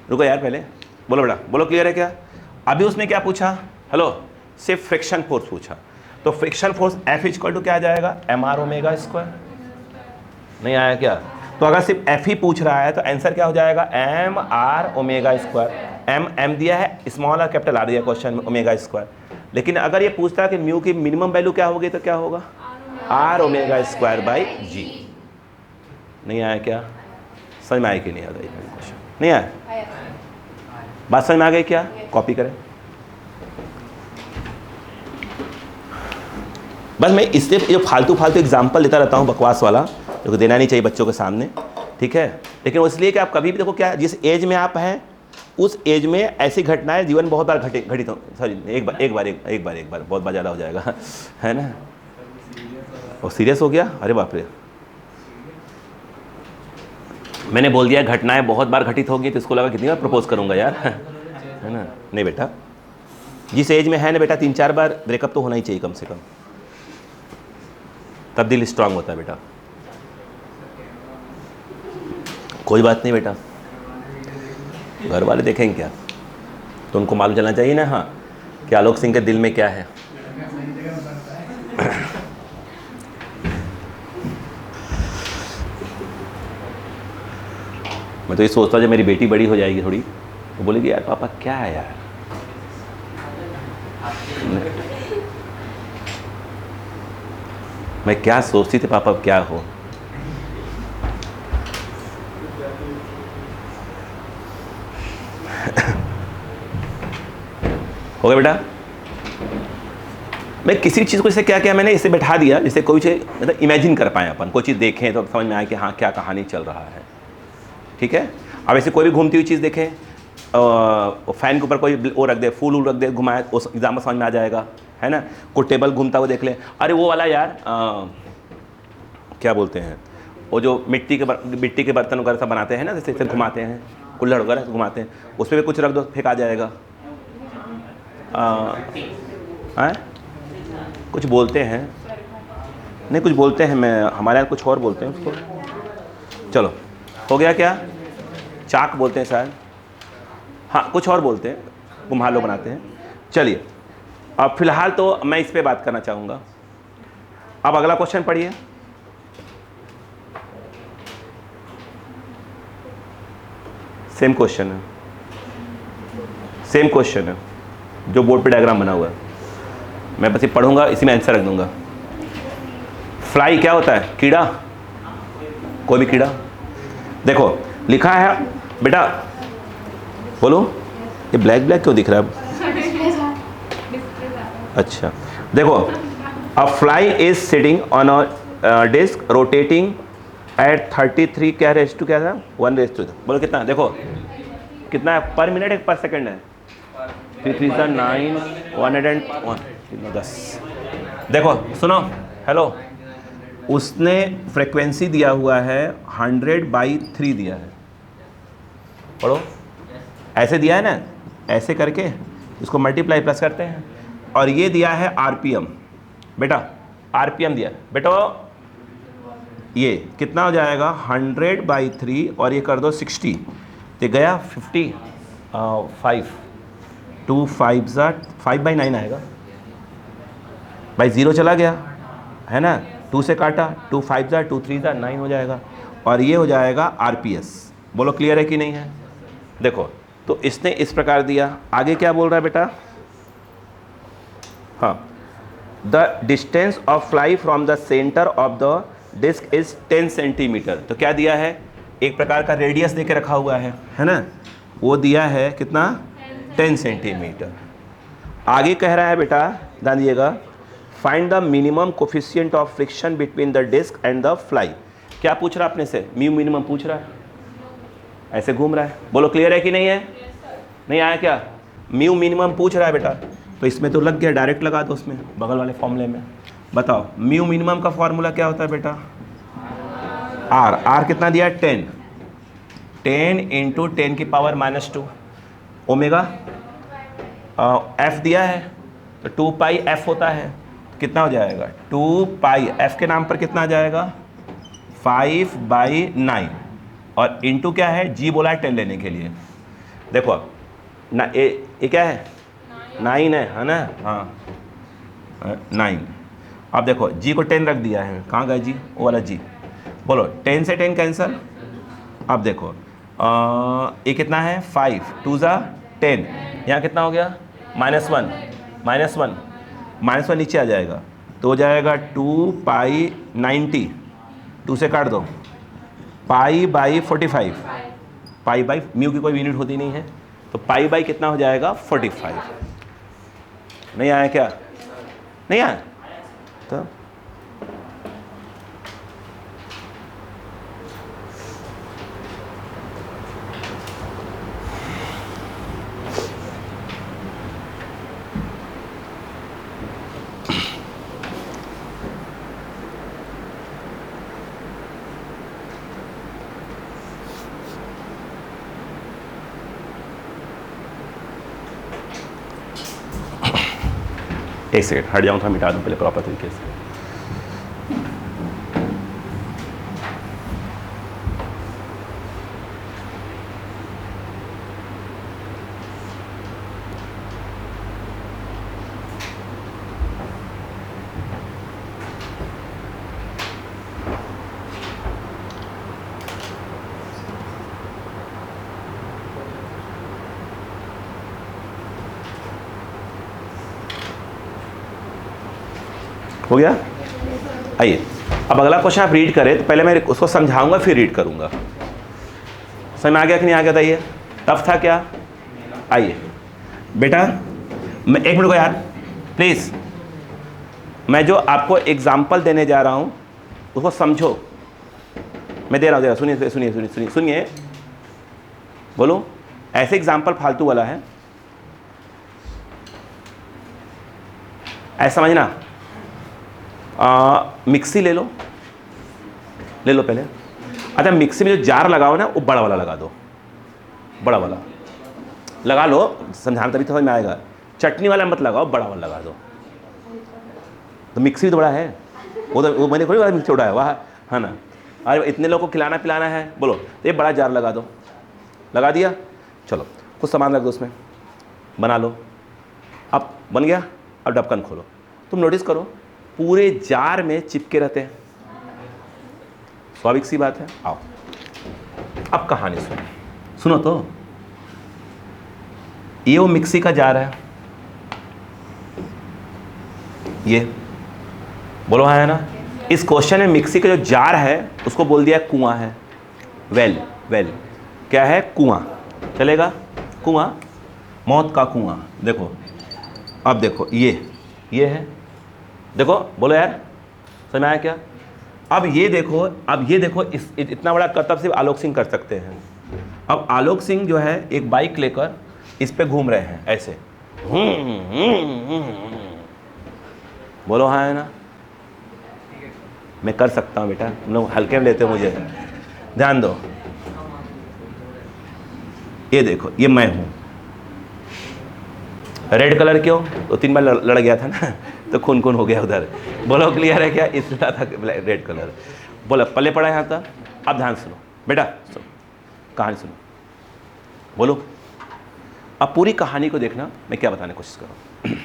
रुको यार पहले, बोलो बेटा, बोलो क्लियर है क्या? अभी उसने क्या पूछा? हेलो, सिर्फ फ्रिक्शन फोर्स पूछा। तो friction force F equal to क्या आ जाएगा, एम आर ओमेगा स्क्वायर। नहीं आया क्या? तो अगर सिर्फ F ही पूछ रहा है तो आंसर क्या हो जाएगा, M R omega square. M दिया है, स्मॉल और कैपिटल आर दिया क्वेश्चन में, ओमेगा स्क्वायर। लेकिन अगर ये पूछता है कि म्यू की मिनिमम वैल्यू क्या होगी, तो क्या होगा, आर ओमेगा स्क्वायर बाई जी। नहीं आया क्या? समझ में आया कि नहीं आया क्वेश्चन? नहीं आया? बात समझ में आ गई क्या? कॉपी करें। बस मैं इससे जो फालतू एग्जाम्पल देता रहता हूँ, बकवास वाला, जो देना नहीं चाहिए बच्चों के सामने, ठीक है। लेकिन वो इसलिए कि आप कभी भी देखो, क्या जिस एज में आप हैं उस एज में ऐसी घटनाएं जीवन बहुत बार घटित हो, सॉरी एक बार बहुत बार ज़्यादा हो जाएगा, है ना। और सीरियस हो गया, अरे बाप रे, मैंने बोल दिया घटनाएं बहुत बार घटित होगी, तो इसको लगा कितनी बार प्रपोज करूंगा यार, है ना। नहीं बेटा, जिस एज में है ना बेटा, 3-4 बार ब्रेकअप तो होना ही चाहिए कम से कम, तब दिल स्ट्रांग होता है बेटा। कोई बात नहीं बेटा, घर वाले देखेंगे क्या, तो उनको मालूम चलना चाहिए ना, हाँ, कि आलोक सिंह के दिल में क्या है। मैं तो ये सोचता हूँ जब मेरी बेटी बड़ी हो जाएगी थोड़ी, तो बोलेगी यार पापा क्या है यार, मैं क्या सोचती थी पापा क्या हो। हो गया बेटा। मैं किसी चीज़ को जैसे क्या किया, मैंने इसे बैठा दिया, जैसे कोई चीज़ मतलब इमेजिन कर पाए अपन, कोई चीज़ देखें तो समझ में आए कि हाँ क्या कहानी चल रहा है, ठीक है। अब ऐसे कोई भी घूमती हुई चीज़ देखें, फैन के ऊपर कोई वो रख दे, फूल रख दे, घुमाए, उस एग्जाम्पल समझ में आ जाएगा, है ना। कोई टेबल घूमता हुआ देख ले, अरे वो वाला यार क्या बोलते हैं, वो जो मिट्टी के बर्तन वगैरह सब बनाते हैं ना, जैसे फिर घुमाते हैं, कुल्हड़ वगैरह घुमाते हैं, उस पर भी कुछ रख दो, फेंक आ जाएगा। कुछ बोलते हैं, नहीं कुछ बोलते हैं, मैं हमारे यहाँ कुछ और बोलते हैं उसको, चलो हो गया क्या? चाक बोलते हैं शायद, हाँ कुछ और बोलते हैं, कुम्हार लोग बनाते हैं। चलिए अब फिलहाल तो मैं इस पे बात करना चाहूँगा। अब अगला क्वेश्चन पढ़िए। सेम क्वेश्चन है, सेम क्वेश्चन है जो बोर्ड पे डायग्राम बना हुआ है। मैं बस ये पढ़ूंगा, इसी में आंसर रख दूंगा। फ्लाई क्या होता है? कीड़ा, कोई भी कीड़ा। देखो लिखा है बेटा, बोलो ये ब्लैक ब्लैक क्यों दिख रहा है? अच्छा देखो, a fly is sitting on a disc rotating at 33 क्या रेस टू क्या था 1 रेस टू, बोलो कितना? देखो कितना है पर मिनट, एक पर सेकंड है? 3 3 9 101 10। देखो सुनो, हेलो, उसने फ्रीक्वेंसी दिया हुआ है 100/3 दिया है, पढ़ो ऐसे दिया है ना, ऐसे करके इसको मल्टीप्लाई प्लस करते हैं, और ये दिया है आरपीएम। बेटा आरपीएम दिया बेटा, ये कितना हो जाएगा 100/3 और ये कर दो 60, तो गया 50 5 2 5 5/9 आएगा भाई, 0 चला गया है ना, 2 से काटा, 2 5 2 3 9 हो जाएगा, और ये हो जाएगा आरपीएस। बोलो क्लियर है कि नहीं है? देखो तो इसने इस प्रकार दिया, आगे क्या बोल रहा है बेटा? हाँ, the distance of fly from the centre of the disc is 10 centimetre. तो क्या दिया है? एक प्रकार का रेडियस दे के रखा हुआ है ना, वो दिया है कितना? 10 सेंटीमीटर। आगे कह रहा है बेटा, ध्यान दिएगा, find the minimum coefficient of friction between the disc and the fly. क्या पूछ रहा है अपने से? म्यू मिनिमम पूछ रहा है, ऐसे घूम रहा है। बोलो क्लियर है कि नहीं है? नहीं आया क्या? म्यू मिनिमम पूछ रहा है बेटा, तो इसमें तो लग गया, डायरेक्ट लगा दो उसमें बगल वाले फॉर्मूले में। बताओ म्यू मिनिमम का फॉर्मूला क्या होता है बेटा? आर, आर कितना दिया है? 10, 10 इंटू 10 की पावर -2 ओमेगा, एफ दिया है तो 2 पाई एफ होता है, कितना हो जाएगा? 2 पाई एफ के नाम पर कितना आ जाएगा? 5/9, और इंटू क्या है? जी बोला है 10 लेने के लिए। देखो ना, ये क्या है? 9 है ना, हाँ 9। अब देखो जी को 10 रख दिया है, कहाँ गया जी? वो वाला जी। बोलो 10 से 10 कैंसल। अब देखो ये कितना है? 5 2 10, यहाँ कितना हो गया? -1 -1 नीचे आ जाएगा, तो हो जाएगा 2 पाई 90, 2 से काट दो, पाई/45, पाई बाई म्यू की कोई यूनिट होती नहीं है, तो पाई बाई कितना हो जाएगा? 45। नहीं आया क्या? नहीं आया तो एक सेकंड हट जाऊँ, था मिटा दूँ पहले प्रॉपर तरीके से। हो गया? आइए अब अगला क्वेश्चन आप रीड करें, तो पहले मैं उसको समझाऊंगा फिर रीड करूंगा। समझ में आ गया कि नहीं आ गया? बताइए टफ था क्या? आइए बेटा, मैं 1 मिनट को यार प्लीज़, मैं जो आपको एग्जाम्पल देने जा रहा हूँ उसको समझो। मैं दे रहा हूँ, सुनिए सुनिए सुनिए सुनिए सुनिए, बोलो ऐसे एग्जाम्पल फालतू वाला है, ऐसा समझना। मिक्सी ले लो पहले। अच्छा मिक्सी में जो जार लगाओ ना, वो बड़ा वाला लगा दो, बड़ा वाला लगा लो, समझाना तभी समझ में आएगा। चटनी वाला मत लगाओ, बड़ा वाला लगा दो। तो मिक्सी तो बड़ा है, वो मैंने कोई वाला मिक्सी उठाया हुआ है ना। अरे इतने लोगों को खिलाना पिलाना है, बोलो तो ये बड़ा जार लगा दो, लगा दिया, चलो कुछ सामान रख दो उसमें, बना लो। अब बन गया, अब ढक्कन खोलो। तुम नोटिस करो पूरे जार में चिपके रहते हैं, स्वाभाविक सी बात है। आओ अब कहानी सुनो, सुनो तो। ये वो मिक्सी का जार है, ये बोलो हाँ है ना। इस क्वेश्चन में मिक्सी का जो जार है उसको बोल दिया कुआं है, वेल। वेल क्या है? कुआं, चलेगा? कुआं, मौत का कुआं। देखो अब देखो ये है, देखो बोलो यार समझ में आया क्या? अब ये देखो इस इतना बड़ा कर्तव्य सिर्फ आलोक सिंह कर सकते हैं। अब आलोक सिंह जो है एक बाइक लेकर इस पे घूम रहे हैं ऐसे, बोलो हाँ है ना। मैं कर सकता हूँ बेटा, तुम लोग हल्के में लेते हो मुझे, ध्यान दो। ये देखो ये मैं हूँ, रेड कलर क्यों? तो 3 बार लड़ गया था ना तो खून खून हो गया उधर। बोलो क्लियर है क्या? इसलिए था रेड कलर। बोलो पल्ले पड़ा यहाँ तक। अब ध्यान सुनो बेटा, सुनो कहानी सुनो, बोलो। अब पूरी कहानी को देखना, मैं क्या बताने की कोशिश कर रहा हूँ।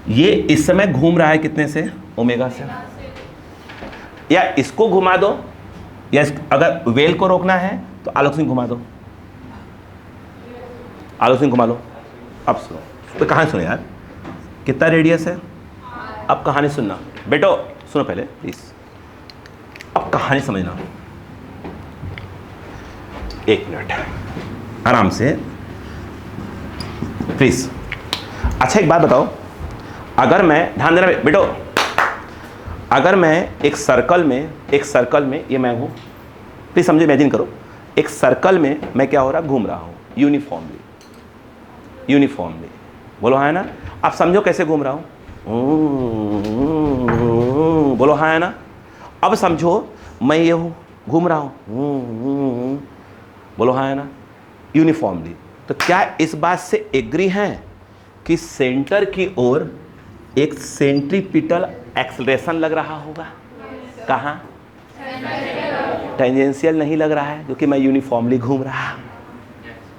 ये इस समय घूम रहा है कितने से? ओमेगा से। या इसको घुमा दो, या अगर वेल को रोकना है तो आलोक सिंह घुमा दो, आलोक सिंह घुमा लो। अब सुनो तो कहानी सुनो यार, कितना रेडियस है? अब कहानी सुनना बेटो, सुनो पहले प्लीज, अब कहानी समझना। 1 मिनट आराम से प्लीज। अच्छा एक बात बताओ, अगर मैं, ध्यान देना बेटो, अगर मैं एक सर्कल में ये मैं हूं, प्लीज समझो, इमेजिन करो एक सर्कल में मैं क्या हो रहा, घूम रहा हूं यूनिफॉर्मली। बोलो हाँ है ना। आप समझो कैसे घूम रहा हूं, बोलो हाँ है ना। अब समझो मैं ये हूं, घूम रहा हूं, बोलो हाँ है ना, यूनिफॉर्मली। तो क्या इस बात से एग्री हैं कि सेंटर की ओर एक सेंट्रीपिटल एक्सेलरेशन लग रहा होगा? कहाँ? टेंजेंशियल नहीं लग रहा है क्योंकि मैं यूनिफॉर्मली घूम रहा।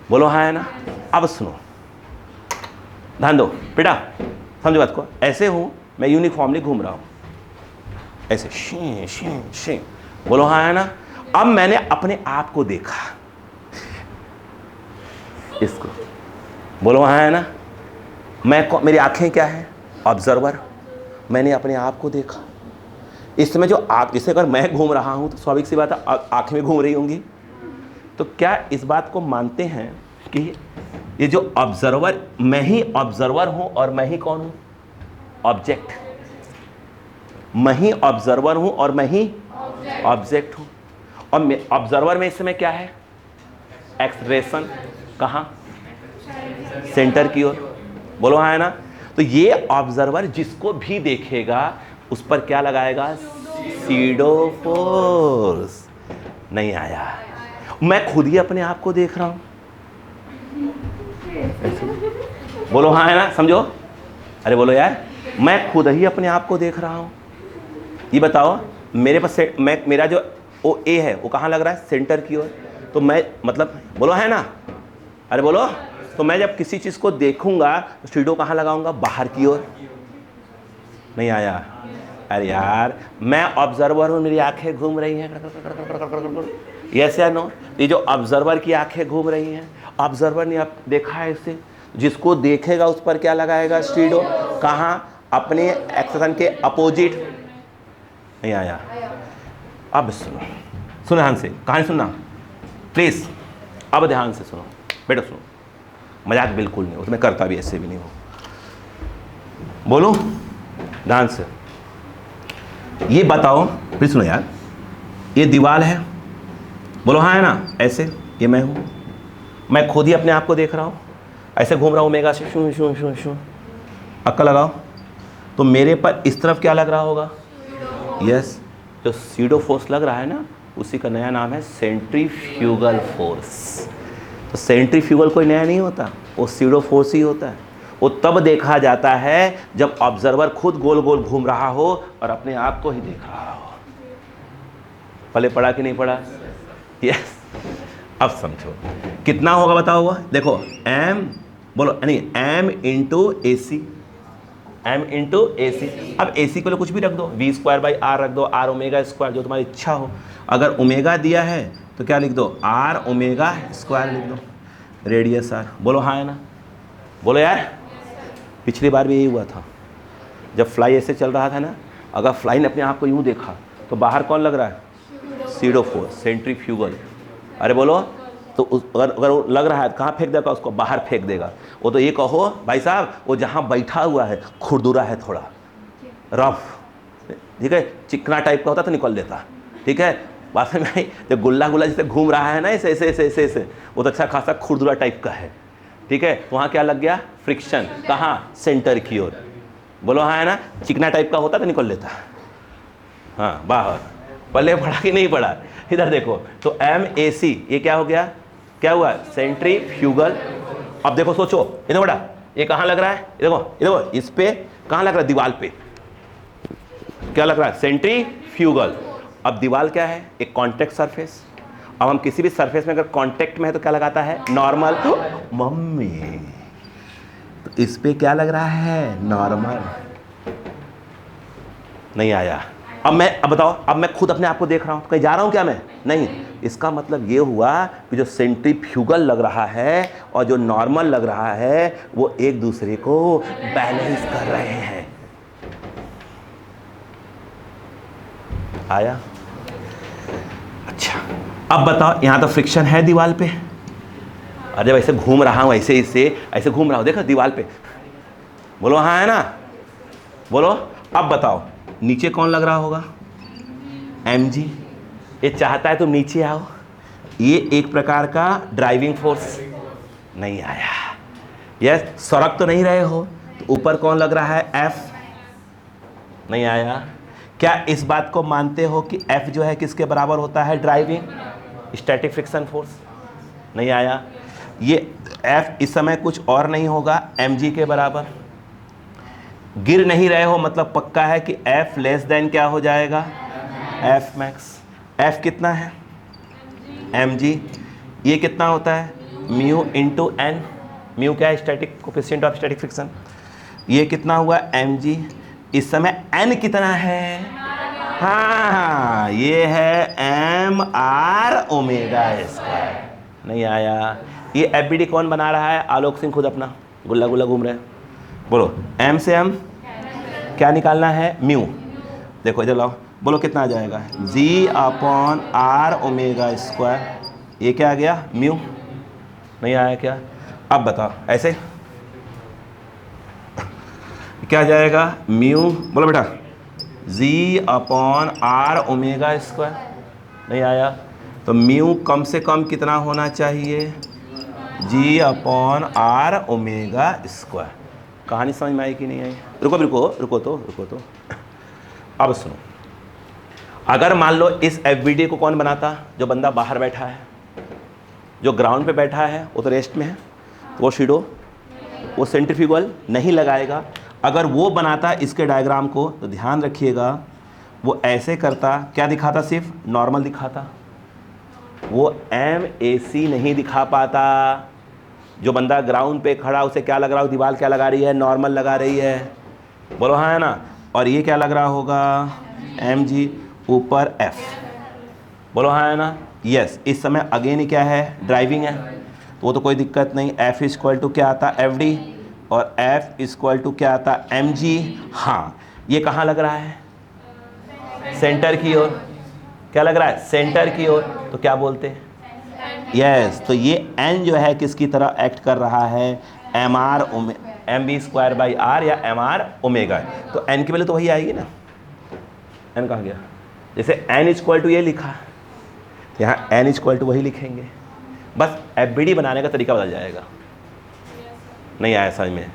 बोलो हाँ है ना। अब सुनो, ध्यान दो बेटा, समझो बात को। ऐसे हूँ मैं, यूनिफॉर्मली घूम रहा हूँ ऐसे, शी शी शी, बोलो हाँ है ना। अब मैंने अपने आप को देखा, इसको, बोलो हाँ है ना। मेरी आंखें क्या है? ऑब्जर्वर। मैंने अपने आप को देखा। इस समय जो आँख, जैसे अगर मैं घूम रहा हूँ तो स्वाभाविक सी बात है आँखें में घूम रही होंगी। तो क्या इस बात को मानते हैं कि ये जो ऑब्जर्वर, मैं ही ऑब्जर्वर हूँ और मैं ही कौन हूँ? ऑब्जेक्ट। मैं ही ऑब्जर्वर हूँ और मैं ही ऑब्जेक्ट हूँ। और ऑब्जर्वर में इस समय क्या है? एक्सलेरेशन। कहाँ? सेंटर की ओर। बोलो हाँ है ना। तो ये ऑब्जर्वर जिसको भी देखेगा उस पर क्या लगाएगा? SIDO force. नहीं आया, मैं खुद ही अपने आप को देख रहा हूं। बोलो हाँ है ना, समझो। अरे बोलो यार, मैं खुद ही अपने आप को देख रहा हूं। ये बताओ मेरे पास मेरा जो ओ ए है वो कहाँ लग रहा है? सेंटर की ओर। तो मैं मतलब, बोलो है ना, अरे बोलो। तो मैं जब किसी चीज़ को देखूंगा तो सीडो कहाँ लगाऊंगा? बाहर की ओर। नहीं आया। अरे यार, मैं ऑब्जर्वर हूँ, मेरी आंखें घूम रही हैं, यस या नो? ये जो ऑब्जर्वर की आंखें घूम रही हैं, ऑब्जर्वर ने आप देखा है इसे, जिसको देखेगा उस पर क्या लगाएगा? सीडो। कहाँ? अपने एक्शन के अपोजिट। नहीं आया। अब सुनो, सुनो ध्यान से, कहानी सुनना प्लीज। अब ध्यान से सुनो बेटा, सुनो, मजाक बिल्कुल नहीं, उसमें करता भी ऐसे भी नहीं हो। बोलो ध्यान से, ये बताओ फिर, सुनो यार, ये दीवार है, बोलो हाँ है ना। ऐसे ये मैं हूँ, मैं खुद ही अपने आप को देख रहा हूँ, ऐसे घूम रहा हूँ मेगा से, शू शू शू शू। अक्ल लगाओ तो मेरे पर इस तरफ क्या लग रहा होगा? यस, जो सीडो फोर्स लग रहा है ना, उसी का नया नाम है सेंट्रीफ्यूगल फोर्स। तो सेंट्रीफ्यूगल कोई नया नहीं होता, वो सीडो फोर्स ही होता है। वो तब देखा जाता है जब ऑब्जर्वर खुद गोल गोल घूम रहा हो और अपने आप को ही देख रहा हो। पहले पढ़ा कि नहीं पढ़ा? यस। अब समझो कितना होगा बताओ। हुआ देखो m, बोलो नहीं, m इंटू ए सी, m इंटू ए सी। अब ए सी को लिए कुछ भी रख दो, v स्क्वायर बाई आर रख दो, r ओमेगा स्क्वायर, जो तुम्हारी इच्छा हो। अगर ओमेगा दिया है तो क्या लिख दो, r ओमेगा स्क्वायर लिख दो, रेडियस r। बोलो हाँ है ना? बोलो यार। पिछली बार भी यही हुआ था, जब फ्लाई ऐसे चल रहा था ना, अगर फ्लाई ने अपने आप को यूँ देखा तो बाहर कौन लग रहा है? सीडोफोर, सेंट्रीफ्यूगल। अरे बोलो, तो अगर वो लग रहा है तो कहाँ फेंक देगा उसको? बाहर फेंक देगा। वो तो ये कहो भाई साहब, वो जहाँ बैठा हुआ है खुरदुरा है, थोड़ा रफ, ठीक है, चिकना टाइप का होता तो निकल देता, ठीक है। वास्तव में जब गुल्ला गुल्ला जैसे घूम रहा है ना, ऐसे ऐसे ऐसे ऐसे ऐसे, वो तो अच्छा खासा खुरदुरा टाइप का है, ठीक है। वहाँ क्या लग गया? फ्रिक्शन। कहाँ? सेंटर की ओर। बोलो हाँ है ना? चिकना टाइप का होता तो निकल लेता, हाँ बाहर। पहले पढ़ा कि नहीं पढ़ा? इधर देखो, तो एम ए सी ये क्या हो गया? क्या हुआ? सेंट्रीफ्यूगल। अब देखो सोचो, इधर बड़ा, ये कहाँ लग रहा है? देखो देखो, इस पे कहाँ लग रहा है? दीवार पे क्या लग रहा है? सेंट्रीफ्यूगल। अब दीवार क्या है? एक कॉन्टैक्ट सरफेस। अब हम किसी भी सरफेस में अगर कांटेक्ट में है तो क्या लगाता है? नॉर्मल। मम्मी, तो इस पे क्या लग रहा है? नॉर्मल। नहीं आया। अब बताओ, अब मैं खुद अपने आप को देख रहा हूं, कहीं जा रहा हूं क्या मैं? नहीं। इसका मतलब ये हुआ कि जो सेंट्रीफ्यूगल लग रहा है और जो नॉर्मल लग रहा है वो एक दूसरे को बैलेंस कर रहे हैं। आया? अच्छा, अब बताओ, यहां तो फ्रिक्शन है दीवार पे। अरे वैसे घूम रहा हूं, ऐसे ऐसे घूम रहा हूं, देखो दीवार पे। बोलो हाँ है ना? बोलो। अब बताओ, नीचे कौन लग रहा होगा? mg। ये चाहता है तुम नीचे आओ, ये एक प्रकार का ड्राइविंग फोर्स। नहीं आया। यस, सड़क तो नहीं रहे हो, तो ऊपर कौन लग रहा है? f। नहीं आया। क्या इस बात को मानते हो कि f जो है किसके बराबर होता है? Driving static friction force. नहीं आया। ये f इस समय कुछ और नहीं होगा, mg के बराबर। गिर नहीं रहे हो मतलब पक्का है कि f लेस देन क्या हो जाएगा? f max. f कितना है? mg। ये कितना होता है? Mu into n। म्यू क्या है? Static coefficient of static friction. ये कितना हुआ? mg। इस समय n कितना है? हाँ, ये है mr ओमेगा स्क्वायर। नहीं आया। ये एफबीडी कौन बना रहा है? आलोक सिंह खुद अपना गुल्ला गुल्ला घूम रहे हैं। बोलो, m से m क्या निकालना है? म्यू। देखो इधर लाओ, बोलो कितना आ जाएगा? g upon r omega square. ये क्या आ गया? म्यू। नहीं आया क्या? अब बताओ, ऐसे क्या आ जाएगा? म्यू। बोलो बेटा, g upon r omega square. नहीं आया। तो म्यू कम से कम कितना होना चाहिए? g upon r omega square. कहानी समझ में आई कि नहीं आई? रुको तो। अब सुनो, अगर मान लो इस एफबीडी को कौन बनाता? जो बंदा बाहर बैठा है, जो ग्राउंड पे बैठा है वो तो रेस्ट में है, तो वो शिडो, वो सेंट्रीफ्यूगल नहीं लगाएगा। अगर वो बनाता इसके डायग्राम को तो ध्यान रखिएगा, वो ऐसे करता, क्या दिखाता? सिर्फ नॉर्मल दिखाता, वो MAC नहीं दिखा पाता। जो बंदा ग्राउंड पे खड़ा उसे क्या लग रहा हो? दीवार क्या लगा रही है? नॉर्मल लगा रही है। बोलो हाँ है ना? और ये क्या लग रहा होगा? mg ऊपर f। बोलो हाँ है ना? यस। इस समय अगेन क्या है? ड्राइविंग है, तो वो तो कोई दिक्कत नहीं। f इक्वल टू क्या आता? fd। और f इक्वल टू क्या आता? mg। हाँ, ये कहाँ लग रहा है? सेंटर की ओर। क्या लग रहा है? सेंटर की ओर। तो क्या बोलते हैं? यस। तो ये n जो है किसकी तरह एक्ट कर रहा है? mb स्क्वायर बाई r या mr ओमेगा। तो n की वैल्यू तो वही आएगी ना। n कहाँ गया? जैसे n इक्वल टू ये लिखा, यहाँ n इक्वल टू वही लिखेंगे, बस एफबीडी बनाने का तरीका बदल जाएगा। नहीं आया समझ में?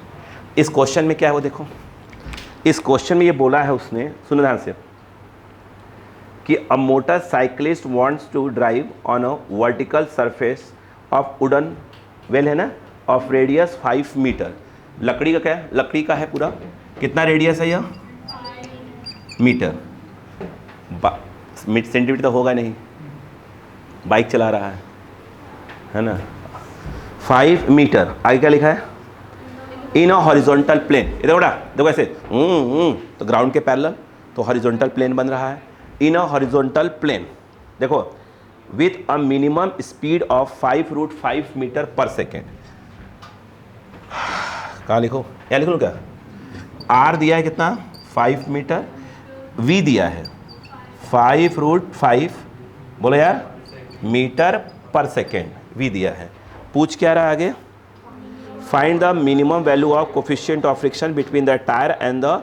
इस क्वेश्चन में क्या है वो देखो। इस क्वेश्चन में ये बोला है उसने, सुनो ध्यान से, कि a motorcyclist wants to drive on a vertical surface of wooden well है ना, ऑफ रेडियस 5 मीटर। लकड़ी का क्या है? लकड़ी का है पूरा। कितना रेडियस है यह? मीटर। सेंटीमीटर तो होगा नहीं, बाइक चला रहा है ना। 5 मीटर, आगे क्या लिखा है? In a horizontal plane. इधर बेटा देखो ऐसे, तो ग्राउंड के पैरेलल, तो हॉरिजॉन्टल प्लेन बन रहा है। इन अ हॉरिजॉन्टल प्लेन, देखो with a minimum speed of 5√5 metre पर सेकेंड। कहाँ लिखो, यहाँ लिख लो क्या? आर दिया है कितना? 5 मीटर। वी दिया है 5√5, बोलो यार, मीटर पर सेकेंड वी दिया है। पूछ क्या रहा है आगे? Find the minimum value of coefficient of friction between the tyre and the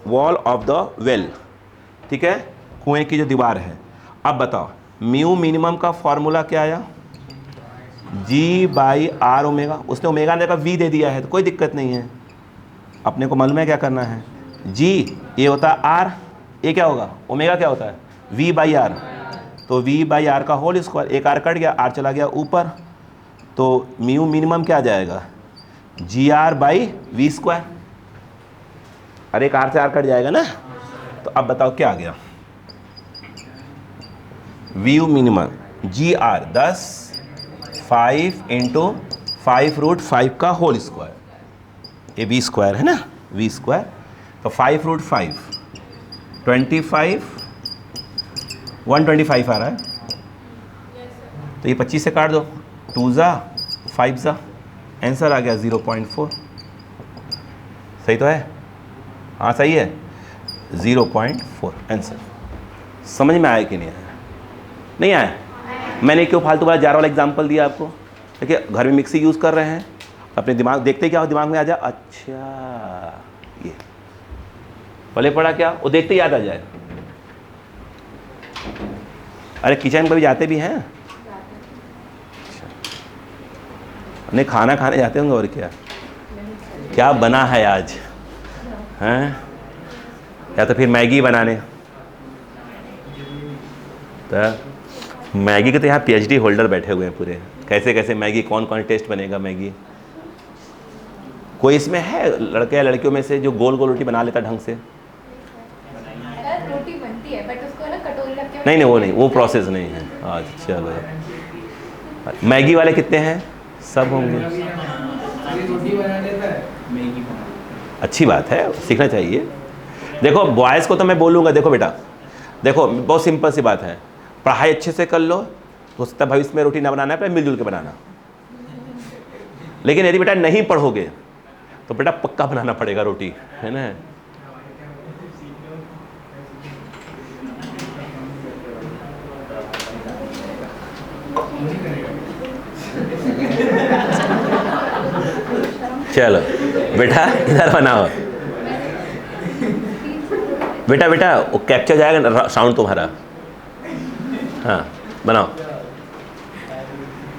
wall of the well. ठीक है, कुएं की जो दीवार है। अब बताओ म्यू मिनिमम का फॉर्मूला क्या आया? G/R omega. उसने ओमेगा ने का V दे दिया है तो कोई दिक्कत नहीं है, अपने को मालूम है क्या करना है। G ये होता है R, ये क्या होगा? ओमेगा क्या होता है? V/R। तो V/R का होल स्क्वायर, एक R कट गया, R चला गया ऊपर, तो म्यू मिनिमम क्या आ जाएगा? GR/V²। अरे एक R से R कट जाएगा ना। तो अब बताओ क्या आ गया? व्यू मिनिमम GR 10, 5 × 5√5 का होल स्क्वायर, ये V² है ना, V²। तो 5√5 25, 125 आ रहा है। तो ये 25 से काट दो, 2 ज़ा 5 ज़ा, आंसर आ गया 0.4। सही तो है? हाँ सही है, 0.4 आंसर। समझ में आया कि नहीं आया? नहीं आया? मैंने क्यों फालतू वाला जार वाला एग्जाम्पल दिया आपको? देखिए घर में मिक्सी यूज़ कर रहे हैं, अपने दिमाग देखते ही क्या हो, दिमाग में आ जाए अच्छा ये भले पड़ा क्या, वो देखते ही याद आ जाए। अरे किचन में कभी जाते भी हैं? नहीं, खाना खाने जाते होंगे, और क्या क्या बना है आज हैं? या तो फिर मैगी बनाने। तो मैगी के तो यहाँ PhD होल्डर बैठे हुए हैं पूरे, कैसे कैसे मैगी, कौन कौन टेस्ट बनेगा मैगी। कोई इसमें है लड़के या लड़कियों में से जो गोल गोल रोटी बना लेता ढंग से? रोटी बनती है बट उसको ना कटोरी रख के, नहीं, वो नहीं, वो प्रोसेस नहीं है आज। चलो मैगी वाले कितने हैं? सब होंगे। अच्छी बात है, सीखना चाहिए। देखो बॉयज़ को तो मैं बोलूँगा, देखो बेटा, देखो बहुत सिंपल सी बात है, पढ़ाई अच्छे से कर लो, हो सकता है भविष्य में रोटी ना बनाना है, पर मिलजुल के बनाना। लेकिन यदि बेटा नहीं पढ़ोगे तो बेटा पक्का बनाना पड़ेगा रोटी, है ना। चलो बेटा इधर बनाओ। बेटा बेटा वो कैप्चर जाएगा ना साउंड तुम्हारा। हाँ बनाओ।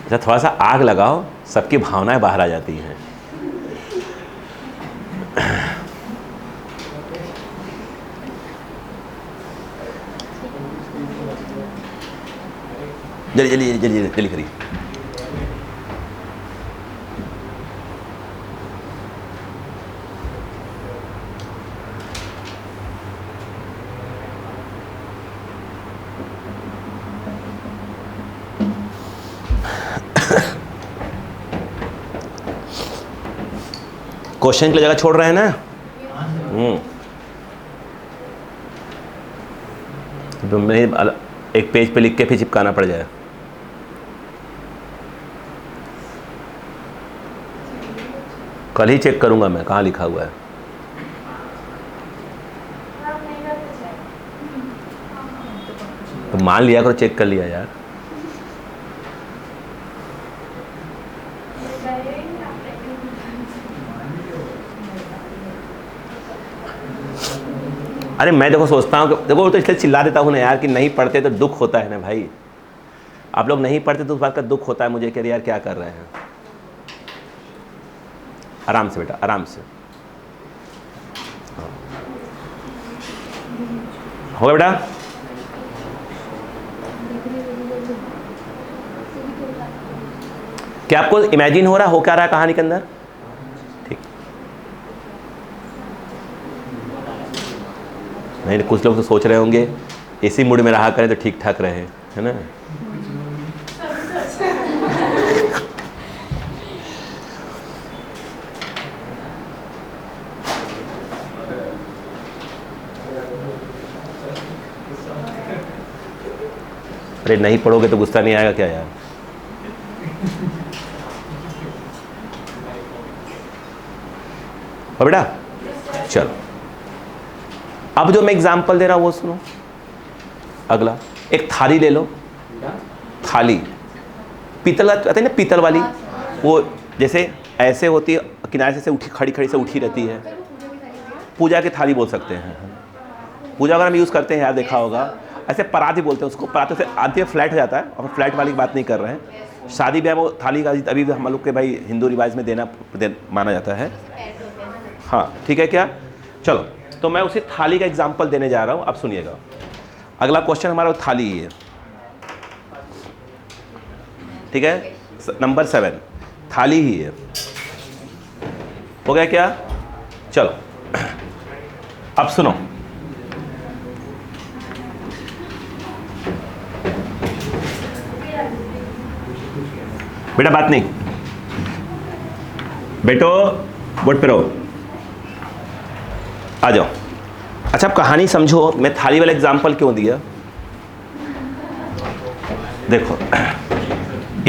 अच्छा थोड़ा सा आग लगाओ, सबकी भावनाएं बाहर आ जाती हैं। जल्दी जल्दी जल्दी जल्दी करिए। क्वेश्चन के लिए जगह छोड़ रहे हैं ना? तो मैं एक पेज पे लिख के फिर चिपकाना पड़ जाए। कल ही चेक करूंगा मैं कहाँ लिखा हुआ है। तो मान लिया करो, चेक कर लिया यार। अरे मैं देखो सोचता हूँ कि देखो तो इसलिए चिल्ला देता हूँ ना यार कि नहीं पढ़ते तो दुख होता है ना भाई। आप लोग नहीं पढ़ते तो उस बात का दुख होता है मुझे कि यार क्या कर रहे हैं। आराम से बेटा, आराम से। होगा बेटा? क्या आपको इमेजिन हो रहा हो क्या रहा है कहानी के अंदर? ठीक नहीं, कुछ लोग तो सोच रहे होंगे इसी मूड में रहा करें तो ठीक ठाक रहे, है ना। अरे नहीं पढ़ोगे तो गुस्सा नहीं आएगा क्या यार। और बेटा चलो, अब जो मैं एग्जाम्पल दे रहा हूं वो सुनो। अगला एक थाली ले लो, थाली पीतल आते हैं ना, पीतल वाली, वो जैसे ऐसे होती है, किनारे से उठी, खड़ी खड़ी से उठी रहती है, पूजा की थाली बोल सकते हैं। पूजा अगर हम यूज़ करते हैं यार, देखा होगा, ऐसे परात ही बोलते हैं उसको। परात से आते फ्लैट हो जाता है, और फ्लैट वाली की बात नहीं कर रहे हैं। शादी ब्याह में वो थाली का अभी भी हम लोग के भाई हिंदू रिवाज में देना माना जाता है। हाँ ठीक है क्या, चलो तो मैं उसी थाली का एग्जाम्पल देने जा रहा हूँ, अब सुनिएगा। अगला क्वेश्चन हमारा थाली ही है, ठीक है, नंबर 7 थाली ही है। हो गया क्या, चलो अब सुनो। बेटा बात नहीं, बेटो बोर्ड पे रहो, आ जाओ। अच्छा अब कहानी समझो, मैं थाली वाला एग्जाम्पल क्यों दिया। देखो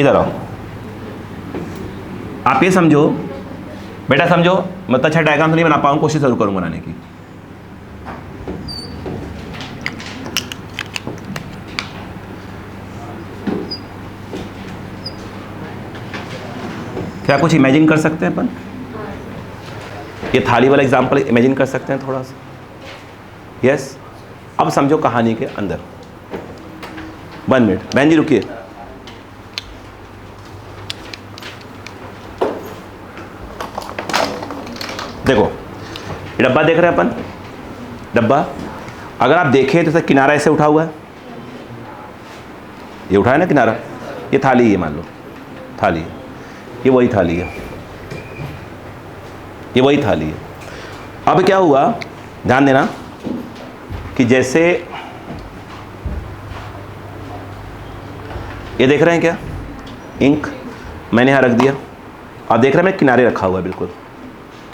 इधर आओ, आप ये समझो बेटा, समझो, मैं तो अच्छा डायग्राम तो नहीं बना पाऊँ, कोशिश जरूर करूँ बनाने की। क्या कुछ इमेजिन कर सकते हैं अपन, ये थाली वाला एग्जाम्पल इमेजिन कर सकते हैं थोड़ा सा। यस अब समझो कहानी के अंदर। 1 मिनट बहन जी रुकिए। देखो ये डब्बा देख रहे हैं अपन, डब्बा अगर आप देखें तो सर किनारा ऐसे उठा हुआ है, ये उठा है ना किनारा, ये थाली है, मान लो थाली है, ये वही थाली है, ये वही थाली है। अब क्या हुआ, ध्यान देना कि जैसे ये देख रहे हैं क्या, इंक मैंने यहाँ रख दिया, आप देख रहे हैं मैं किनारे रखा हुआ है बिल्कुल,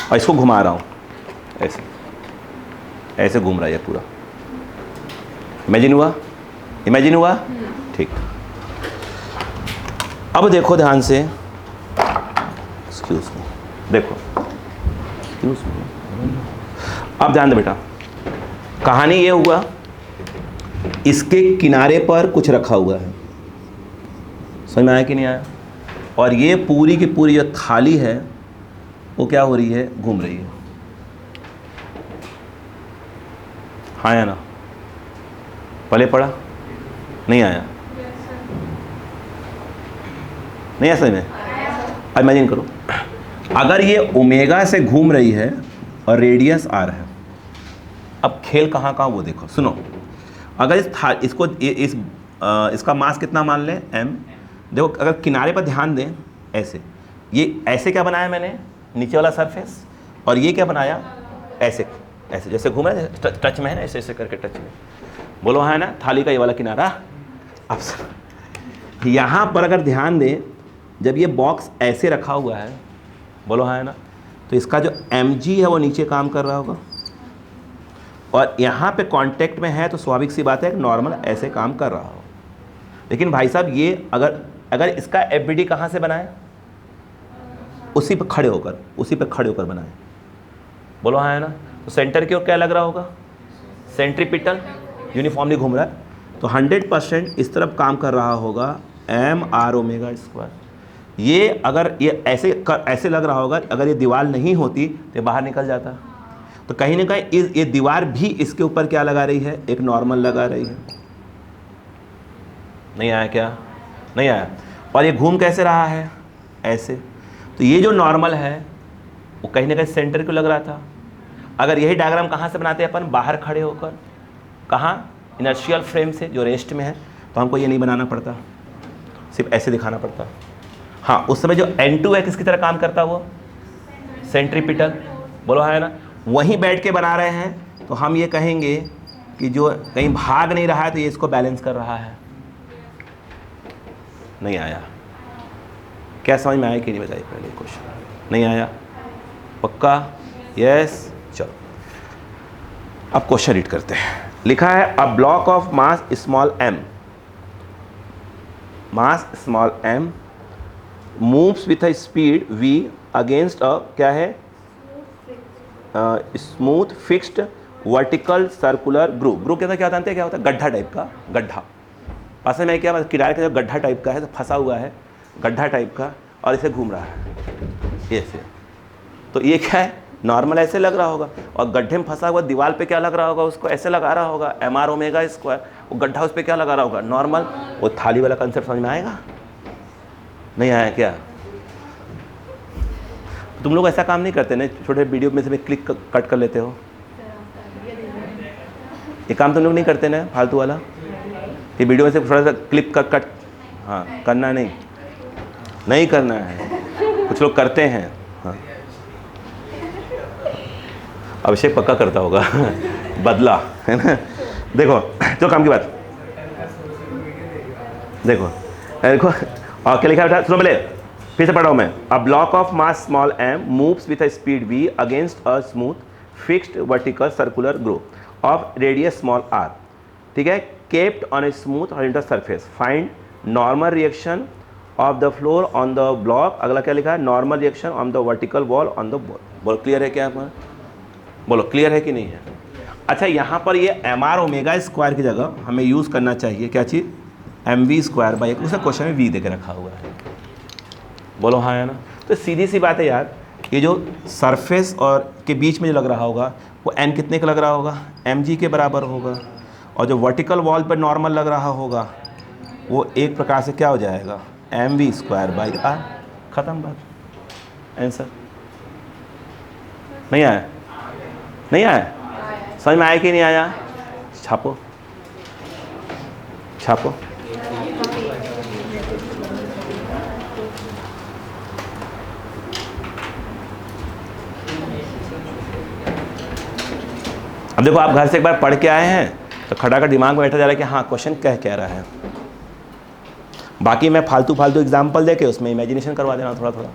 और इसको घुमा रहा हूँ ऐसे, ऐसे घूम रहा है ये पूरा। इमेजिन हुआ, इमेजिन हुआ, ठीक। अब देखो ध्यान से, एक्सक्यूज मी, देखो एक्सक्यूज मी, अब ध्यान दे बेटा, कहानी ये हुआ, इसके किनारे पर कुछ रखा हुआ है, समझ में आया कि नहीं आया, और ये पूरी की पूरी जो थाली है वो क्या हो रही है, घूम रही है। हाँ या ना, पहले पढ़ा नहीं आया, नहीं ऐसा में, अब इमेजिन करो अगर ये ओमेगा से घूम रही है और रेडियस आर है, अब खेल कहाँ कहाँ वो देखो, सुनो। अगर इसको इसका मास कितना मान लें m, देखो अगर किनारे पर ध्यान दें, ऐसे ये ऐसे क्या बनाया मैंने, नीचे वाला सरफेस, और ये क्या बनाया, ऐसे ऐसे जैसे घूम रहा है, टच में है ना, ऐसे ऐसे करके टच में, बोलो है ना, थाली का ये वाला किनारा। अब यहाँ पर अगर ध्यान दें, जब ये बॉक्स ऐसे रखा हुआ है, बोलो है ना, तो इसका जो mg है वो नीचे काम कर रहा होगा, और यहाँ पे कांटेक्ट में है तो स्वाभाविक सी बात है कि नॉर्मल ऐसे काम कर रहा हो। लेकिन भाई साहब ये अगर इसका एफबीडी कहाँ से बनाए, उसी पे खड़े होकर, उसी पे खड़े होकर बनाए, बोलो हाँ है ना, तो सेंटर की ओर क्या लग रहा होगा, सेंट्रीपिटल यूनिफॉर्मली घूम रहा है, तो 100% इस तरफ काम कर रहा होगा mr⍵²। ये अगर ये ऐसे लग रहा होगा, अगर ये दीवार नहीं होती तो बाहर निकल जाता, तो कहीं ना कहीं ये दीवार भी इसके ऊपर क्या लगा रही है, एक नॉर्मल लगा रही है। नहीं आया क्या, नहीं आया। और ये घूम कैसे रहा है, ऐसे, तो ये जो नॉर्मल है वो कहीं ना कहीं सेंटर क्यों लग रहा था। अगर यही डायग्राम कहाँ से बनाते हैं अपन, बाहर खड़े होकर, कहाँ, इनर्शियल फ्रेम से जो रेस्ट में है, तो हमको ये नहीं बनाना पड़ता, सिर्फ ऐसे दिखाना पड़ता। हाँ उस समय जो N2 है किसकी तरह काम करता, वो सेंट्रीपिटल, बोलो है ना, वहीं बैठ के बना रहे हैं, तो हम ये कहेंगे कि जो कहीं भाग नहीं रहा है तो ये इसको बैलेंस कर रहा है। नहीं आया? क्या समझ में आया कि नहीं बताइए पहले क्वेश्चन? नहीं आया? पक्का? यस। चलो अब क्वेश्चन रीड करते हैं। लिखा है अ block of mass small m, mass small m moves with a speed v against a क्या है smooth fixed vertical circular group. Group कहता क्या जानते हैं? क्या होता है? गड्ढा टाइप का, गड्ढा। असल में क्या किनारे का जो गड्ढा टाइप का है, फंसा हुआ है गड्ढा टाइप का, और इसे घूम रहा है ऐसे। तो ये क्या है? नॉर्मल ऐसे लग रहा होगा, और गड्ढे में फंसा हुआ दीवार पे क्या लग रहा होगा? उसको ऐसे लगा रहा होगा, mr ओमेगा स्क्वायर। वो गड्ढा उस पर क्या लगा रहा होगा? नॉर्मल। वो थाली वाला कंसेप्ट समझ में आएगा? नहीं आया क्या? तुम लोग ऐसा काम नहीं करते ना, छोटे वीडियो में से में क्लिक कट कर लेते हो? ये काम तुम लोग नहीं करते ना फालतू वाला, ये वीडियो में से थोड़ा सा क्लिप कट। हाँ, करना नहीं करना है। कुछ लोग करते हैं। हाँ, अभिषेक पक्का करता होगा बदला, है ना? देखो जो काम की बात, देखो देखो और क्या लिखा है? सुनो पहले, फिर से पढ़ रहा हूँ मैं। अ block of mass small m moves with a speed v against a smooth fixed vertical circular group of radius small r, ठीक है, kept on a smooth horizontal surface. Find normal reaction of the floor on the block. अगला क्या लिखा है? Normal reaction on the vertical wall on the wall. बोलो clear है क्या? बोलो क्लियर है कि नहीं है? अच्छा, यहाँ पर ये mr ओमेगा स्क्वायर की जगह हमें यूज़ करना चाहिए क्या चीज़? mv स्क्वायर बाई, उसका क्वेश्चन में v दे के रखा हुआ है। बोलो हाँ है ना? तो सीधी सी बात है यार, ये जो सरफेस और के बीच में जो लग रहा होगा वो n कितने का लग रहा होगा? mg के बराबर होगा। और जो वर्टिकल वॉल पर नॉर्मल लग रहा होगा वो एक प्रकार से क्या हो जाएगा? mv square by r। ख़त्म बात, आंसर। नहीं आया? नहीं आया? समझ में आया कि नहीं आया? छापो छापो। अब देखो, आप घर से एक बार पढ़ के आए हैं तो खड़ा कर दिमाग में बैठा जा रहा है कि हाँ क्वेश्चन कह रहा है। बाकी मैं फालतू एग्जाम्पल देके उसमें इमेजिनेशन करवा देना थोड़ा थोड़ा।